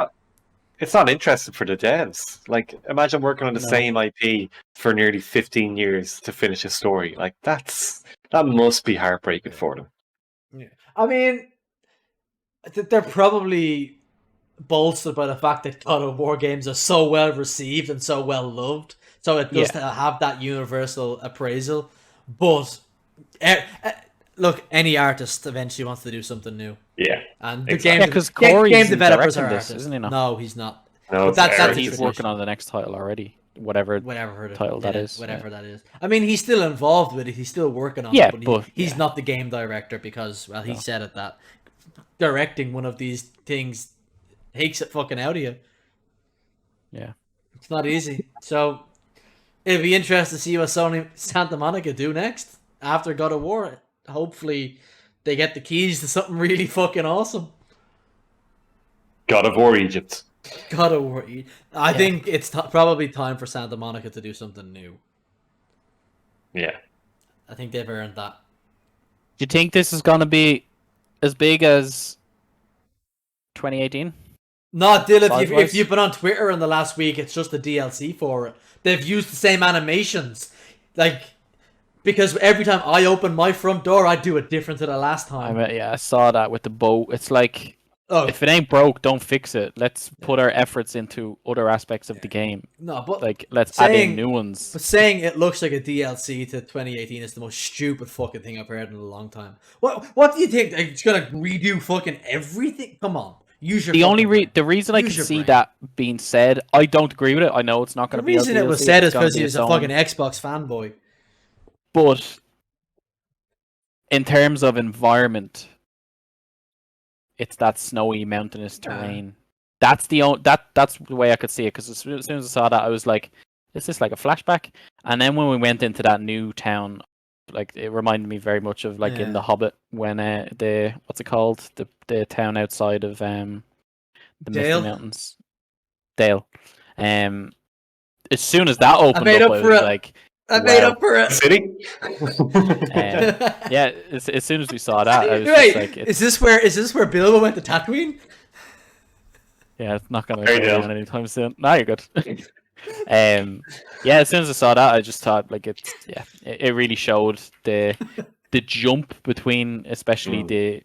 it's not interesting for the devs. Like, imagine working on the No. same IP for nearly 15 years to finish a story. Like, that must be heartbreaking for them. I mean, they're probably bolstered by the fact that God of War games are so well received and so well loved. So it does have that universal appraisal. But look, any artist eventually wants to do something new. Yeah. And the Exactly. game, Yeah, because Corey's developers are directing this, artists. isn't he? No, he's not. No, But that's He's his working on the next title already. Whatever title that is. Whatever that is. I mean, he's still involved with it. He's still working on Yeah, it. But he's not the game director because, well, he said it that directing one of these things takes it fucking out of you. Yeah. It's not easy. So it'd be interesting to see what Sony Santa Monica do next after God of War. Hopefully they get the keys to something really fucking awesome. God of War Egypt. God of War. I think it's probably time for Santa Monica to do something new. Yeah. I think they've earned that. Do you think this is going to be as big as 2018? No, Dylan, if you've been on Twitter in the last week, it's just the DLC for it. They've used the same animations. Like, because every time I open my front door, I do it different to the last time. I saw that with the boat. It's like, if it ain't broke, don't fix it. Let's put our efforts into other aspects of the game. No, but like, let's add in new ones. But saying it looks like a DLC to 2018 is the most stupid fucking thing I've heard in a long time. What do you think? It's gonna redo fucking everything? Come on. Use your the reason I can see that being said, I don't agree with it. I know it's not going to be. The reason it was said is because he was a fucking Xbox fanboy. But in terms of environment, it's that snowy, mountainous terrain. That's that's the way I could see it. Because as soon as I saw that, I was like, "Is this like a flashback?" And then when we went into that new town, like it reminded me very much of like in The Hobbit when the what's it called, the town outside of the Misty Mountains, Dale. As soon as that opened up, I was like, I made up for it. City. Yeah, as soon as we saw that, I was just like, is this where Bilbo went to Tatooine? Yeah, it's not gonna go on anytime soon. No, you're good. Yeah, as soon as I saw that, I just thought like it really showed the jump between, especially the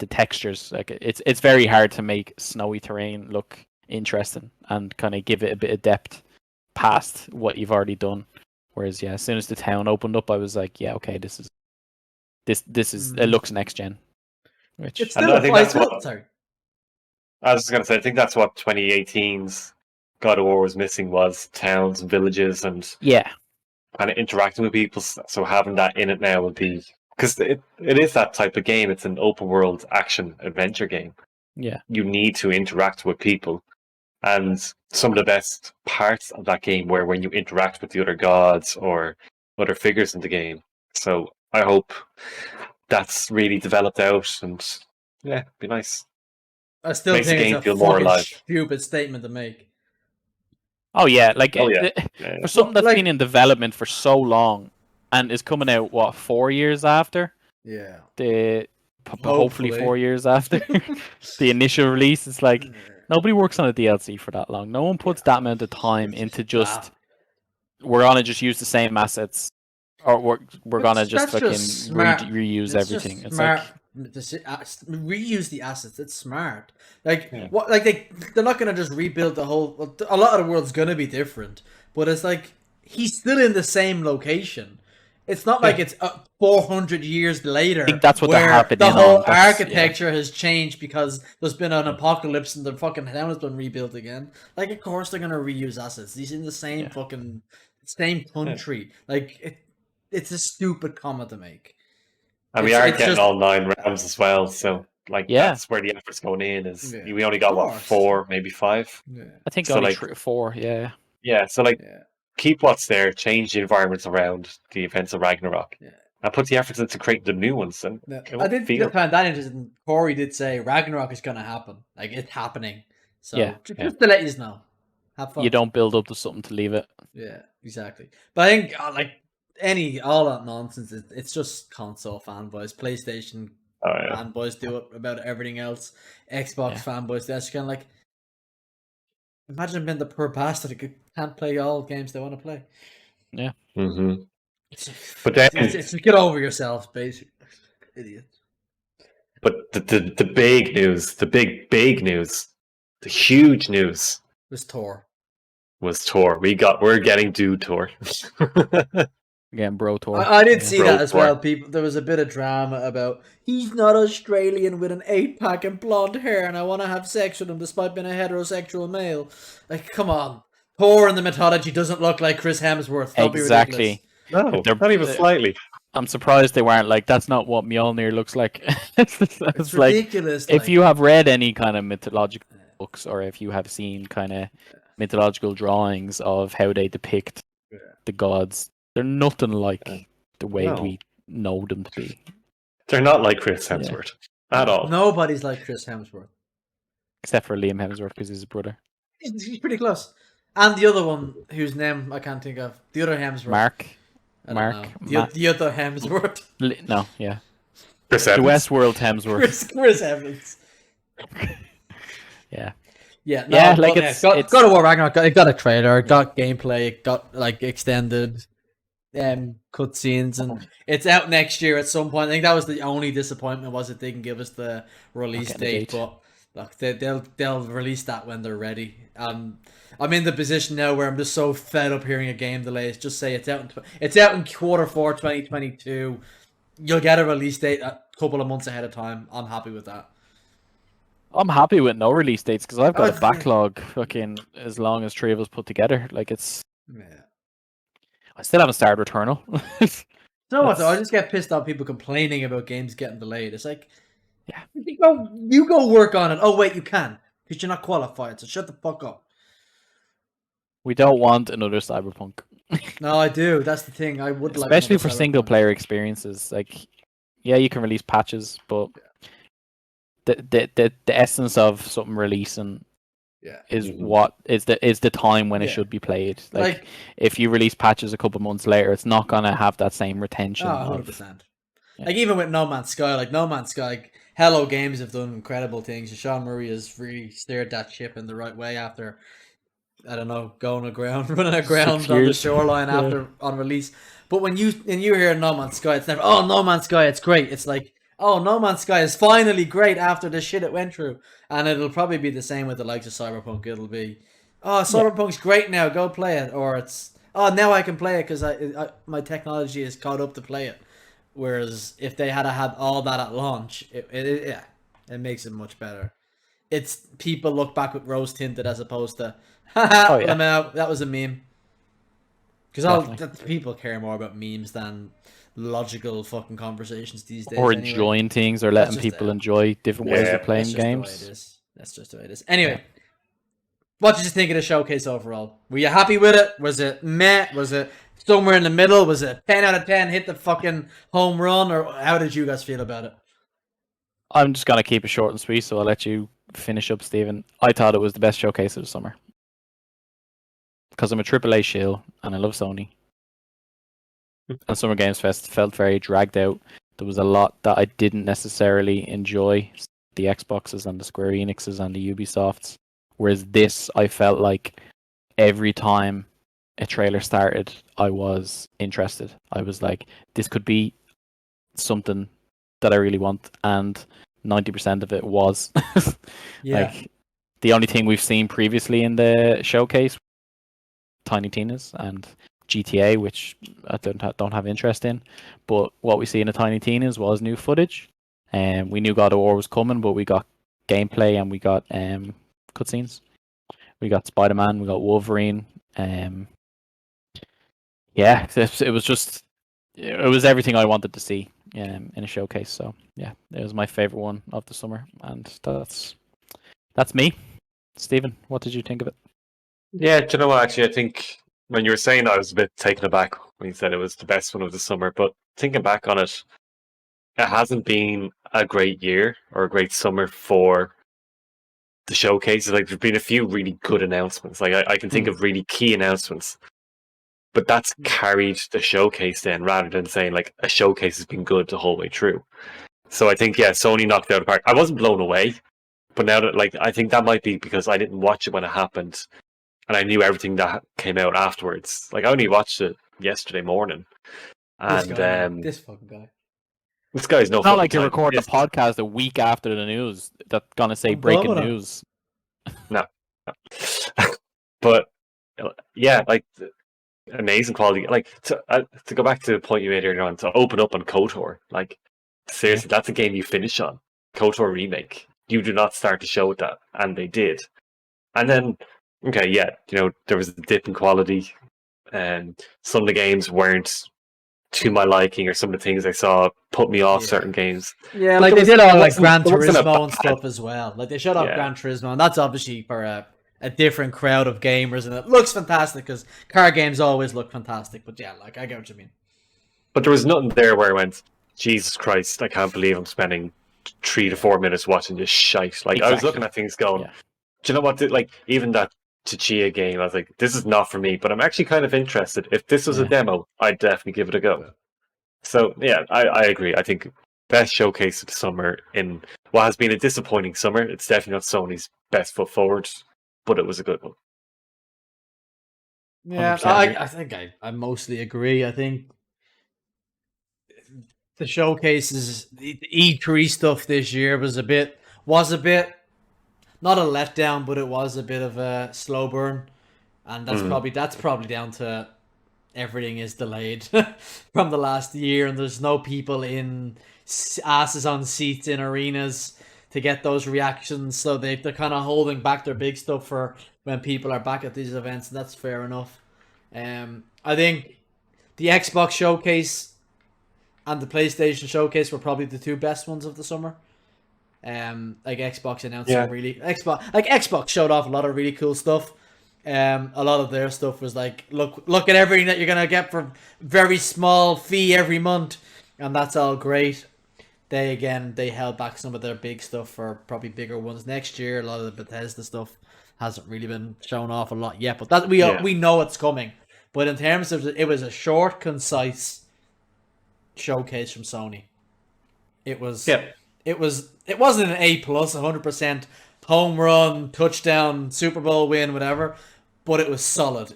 textures. Like it's very hard to make snowy terrain look interesting and kind of give it a bit of depth past what you've already done. Whereas as soon as the town opened up, I was like, yeah, okay, this is it looks next gen. Which it's still sorry. I was just gonna say, I think that's what 2018's God of War was missing, was towns and villages and kind of interacting with people. So having that in it now would be, because it is that type of game. It's an open world action adventure game. Yeah, you need to interact with people, and some of the best parts of that game were when you interact with the other gods or other figures in the game. So I hope that's really developed out, and it'd be nice. I still think it's a fucking stupid statement to make. Oh yeah, for something that's been in development for so long and is coming out 4 years after? Yeah. Hopefully 4 years after the initial release. It's like nobody works on a DLC for that long. No one puts that amount of time into just we're gonna just use the same assets, or we're gonna just fucking reuse everything. It's smart. Reuse the assets. It's smart. What? Like they're not gonna just rebuild the whole. A lot of the world's gonna be different, but it's like he's still in the same location. It's not like it's 400 years later. I think that's what the whole architecture has changed because there's been an apocalypse and the fucking town has been rebuilt again. Like, of course they're gonna reuse assets. He's in the same fucking same country. Like it's a stupid comment to make. And we are getting all 9 realms as well, so that's where the effort's going in. Is we only got 4, maybe 5. Yeah. I think so only 3 or 4. Yeah. Yeah. So keep what's there, change the environments around the events of Ragnarok, and put the efforts into creating the new ones. And I did find that interesting. Corey did say Ragnarok is going to happen, like it's happening. So just to let you know, have fun. You don't build up to something to leave it. Yeah, exactly. But I think all that nonsense, it's just console fanboys. PlayStation fanboys do it about everything else. Xbox fanboys, that's kind of like, imagine being the poor bastard who can't play all games they want to play. Yeah. Mm-hmm. But then it's get over yourselves, basically. Idiot. But the big news, the big news, the huge news was Tor. Was Tor. We're getting Dude Tor. Again, bro tour. I did see Bro that as Tor. well. There was a bit of drama about he's not Australian with an 8-pack and blonde hair, and I want to have sex with him despite being a heterosexual male. Like, come on. Thor in the mythology doesn't look like Chris Hemsworth. Don't be ridiculous. No, not even slightly. I'm surprised they weren't like, that's not what Mjolnir looks like. It's like, ridiculous. if you have read any kind of mythological books, or if you have seen kind of mythological drawings of how they depict the gods, they're nothing like the way we know them to be. They're not like Chris Hemsworth at all. Nobody's like Chris Hemsworth. Except for Liam Hemsworth, because he's his brother. He's pretty close. And the other one, whose name I can't think of. The other Hemsworth. Mark. The other Hemsworth. No, yeah. Chris The Evans. Westworld Hemsworth. Chris Evans. Yeah. Yeah, no, Yeah, like God of War Ragnarok. It got a trailer, it got gameplay, it got like extended cutscenes, and it's out next year at some point. I think that was the only disappointment, was it didn't give us the release date, but look, they'll release that when they're ready. I'm in the position now where I'm just so fed up hearing a game delays. Just say it's out in quarter 4 2022. You'll get a release date a couple of months ahead of time. I'm happy with that. I'm happy with no release dates because I've got a backlog fucking as long as 3 of us put together. Like, it's... Yeah. I still haven't started Returnal. No, what though? I just get pissed off people complaining about games getting delayed. It's like, yeah, you go work on it. Oh wait, you can because you're not qualified. So shut the fuck up. We don't want another Cyberpunk. No, I do. That's the thing. I would especially like for single player experiences. Like, yeah, you can release patches, but the essence of something releasing is what is the time when it should be played. Like, if you release patches a couple months later, it's not gonna have that same retention. 100%. Like, even with No Man's Sky, Hello Games have done incredible things. Sean Murray has really steered that ship in the right way after, I don't know, running aground on the shoreline after on release. But when you hear No Man's Sky, it's never, oh, No Man's Sky, it's great. It's like, oh, No Man's Sky is finally great after the shit it went through. And it'll probably be the same with the likes of Cyberpunk. It'll be, oh, Cyberpunk's great now, go play it. Or it's, oh, now I can play it because my technology is caught up to play it. Whereas if they had all that at launch, it makes it much better. It's people look back with rose tinted as opposed to, I'm out. That was a meme. Because people care more about memes than logical fucking conversations these days. Or enjoying things, or letting people enjoy different ways of playing games. That's just the way it is. Anyway, what did you think of the showcase overall? Were you happy with it? Was it meh? Was it somewhere in the middle? Was it 10 out of 10, hit the fucking home run? Or how did you guys feel about it? I'm just going to keep it short and sweet, so I'll let you finish up, Stephen. I thought it was the best showcase of the summer. Because I'm a AAA shill, and I love Sony. And Summer Games Fest felt very dragged out. There was a lot that I didn't necessarily enjoy. The Xboxes and the Square Enixes and the Ubisofts. Whereas this, I felt like every time a trailer started, I was interested. I was like, this could be something that I really want. And 90% of it was. Like, the only thing we've seen previously in the showcase, Tiny Tina's and GTA, which I don't have interest in, but what we see in the Tiny Tina's was new footage, and we knew God of War was coming, but we got gameplay and we got cutscenes. We got Spider-Man, we got Wolverine. It was everything I wanted to see in a showcase. So yeah, it was my favorite one of the summer, and that's me. Stephen, what did you think of it? Yeah, do you know what? Actually, I think when you were saying that, I was a bit taken aback when you said it was the best one of the summer. But thinking back on it, it hasn't been a great year or a great summer for the showcases. Like, there's been a few really good announcements. Like, I can think of really key announcements. But that's carried the showcase then, rather than saying, like, a showcase has been good the whole way through. So I think, Sony knocked it out of the park. I wasn't blown away. But now that, like, I think that might be because I didn't watch it when it happened. And I knew everything that came out afterwards. Like, I only watched it yesterday morning. And this fucking guy. This guy's no. It's not like fucking you're time. recording a Yes. podcast a week after the news that's gonna say I'm breaking bumming it. news. No. But yeah, like amazing quality. Like to go back to the point you made earlier on, to open up on KOTOR. Like seriously, that's a game you finish on. KOTOR remake. You do not start the show with that, and they did. And then, okay, yeah, there was a dip in quality, and some of the games weren't to my liking, or some of the things I saw put me off certain games. Yeah, But like there they did all like wasn't- Gran there wasn't a Turismo and bad- stuff as well. Like they showed off Yeah. Gran Turismo, and that's obviously for a different crowd of gamers, and it looks fantastic because car games always look fantastic. But yeah, like I get what you mean. But there was nothing there where I went, Jesus Christ, I can't believe I'm spending 3 to 4 minutes watching this shite. Like I was Exactly. looking at things going, Yeah. do you know what? Like even that Tchia game, I was like, this is not for me. But I'm actually kind of interested. If this was a Yeah. demo, I'd definitely give it a go. So yeah, I agree. I think best showcase of the summer in what has been a disappointing summer. It's definitely not Sony's best foot forward, but it was a good one. Yeah, 100%. I think I mostly agree. I think the showcases, the E3 stuff this year was a bit not a letdown, but it was a bit of a slow burn, and that's probably down to everything is delayed from the last year, and there's no people in asses on seats in arenas to get those reactions, so they're kind of holding back their big stuff for when people are back at these events, and that's fair enough. I think the Xbox showcase and the PlayStation showcase were probably the two best ones of the summer. Like Xbox announced some Xbox showed off a lot of really cool stuff. A lot of their stuff was like, look at everything that you're gonna get for very small fee every month, and that's all great. They held back some of their big stuff for probably bigger ones next year. A lot of the Bethesda stuff hasn't really been shown off a lot yet, but that we know it's coming. But in terms of it was a short, concise showcase from Sony. It wasn't an A+, 100% home run, touchdown, Super Bowl win, whatever. But it was solid.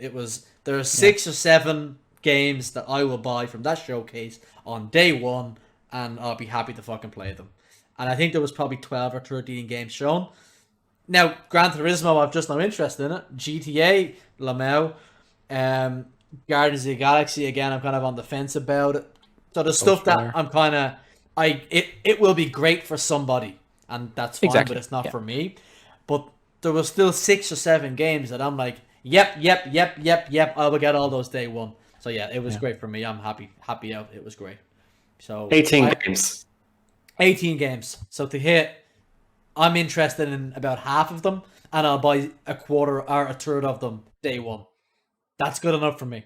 There are 6 or 7 games that I will buy from that showcase on day one, and I'll be happy to fucking play them. And I think there was probably 12 or 13 games shown. Now, Gran Turismo, I've just no interest in it. GTA, Lamau, Guardians of the Galaxy, again, I'm kind of on the fence about it. So the stuff that I'm kind of, it will be great for somebody, and that's fine, but it's not for me. But there was still 6 or 7 games that I'm like, yep, I will get all those day one. So yeah, it was great for me. I'm happy out. It was great. So 18 games. 18 games. So to hit, I'm interested in about half of them, and I'll buy a quarter or a third of them day one. That's good enough for me.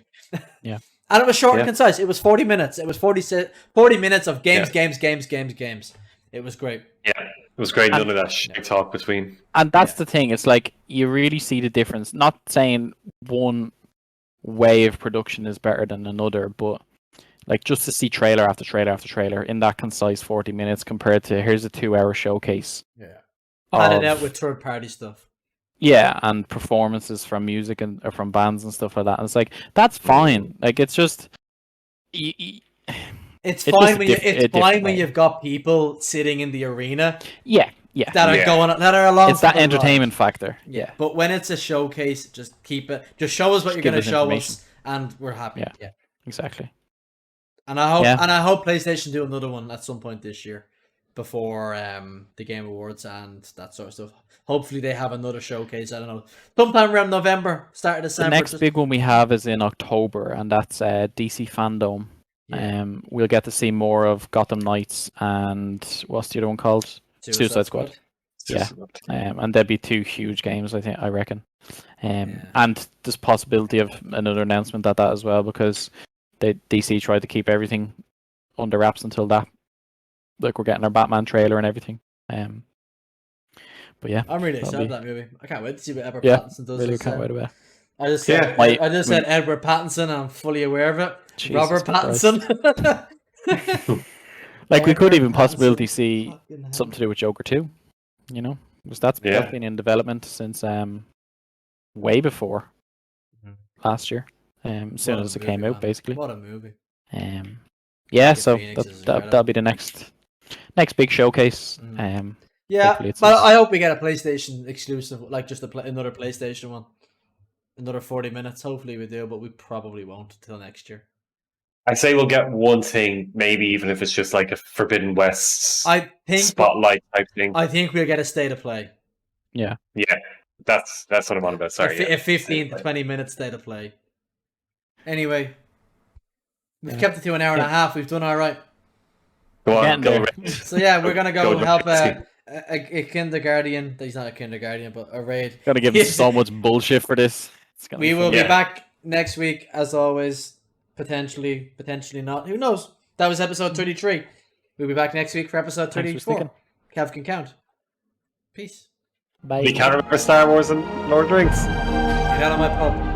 Yeah. And it was short and concise. It was 40 minutes. It was 40 minutes of games. It was great. Yeah, it was great. None of that shit talk between. And that's the thing. It's like you really see the difference. Not saying one way of production is better than another, but like just to see trailer after trailer after trailer in that concise 40 minutes compared to here's a 2-hour showcase. Yeah. Added out with third party stuff. Yeah, and performances from music and or from bands and stuff like that. And it's like that's fine. Like it's just. It's fine when you've got people sitting in the arena. Yeah. That are along. It's that entertainment factor. Yeah. But when it's a showcase, just keep it. Just show us what you're going to show us, and we're happy. Yeah. Exactly. And I hope PlayStation do another one at some point this year, before the Game Awards and that sort of stuff. Hopefully they have another showcase. I don't know, sometime around November, start of December. The next big one we have is in October, and that's DC Fandom. Yeah. We'll get to see more of Gotham Knights and what's the other one called? Suicide Squad. Yeah. And there'll be 2 huge games, I reckon. And there's possibility of another announcement at that as well, because DC tried to keep everything under wraps until that. Like we're getting our Batman trailer and everything. But yeah, I'm really excited about that movie. I can't wait to see what Edward Pattinson does. Really can't wait about it. I just said Edward Pattinson, and I'm fully aware of it. Jesus Robert Pattinson. Like we could even possibly see something to do with Joker 2. You know, because that's been in development since way before last year. As soon as it came out, basically. What a movie. Yeah, Like so Phoenix is that'll be the next big showcase. Yeah, hopefully it's but as- I hope we get a PlayStation exclusive, like just another PlayStation one. Another 40 minutes. Hopefully we do, but we probably won't until next year. I say we'll get one thing, maybe even if it's just like a Forbidden West I think spotlight type thing. I think we'll get a state of play. Yeah. Yeah, that's what I'm on about. Sorry, A 15 to 20 minute state of play. Anyway, we've kept it to an hour and a half. We've done all right. Go on, Getting go. there. Ray. So yeah, we're gonna go Go help Ray. a kindergarten. He's not a kindergarten, but a raid. Gotta give him so much bullshit for this. We will be Yeah. back next week, as always. Potentially not. Who knows? That was episode 33. We'll be back next week for episode Thanks for 34. Cav can count. Peace. Bye. You can't remember Star Wars and Lord of the Rings. Get out of my pub.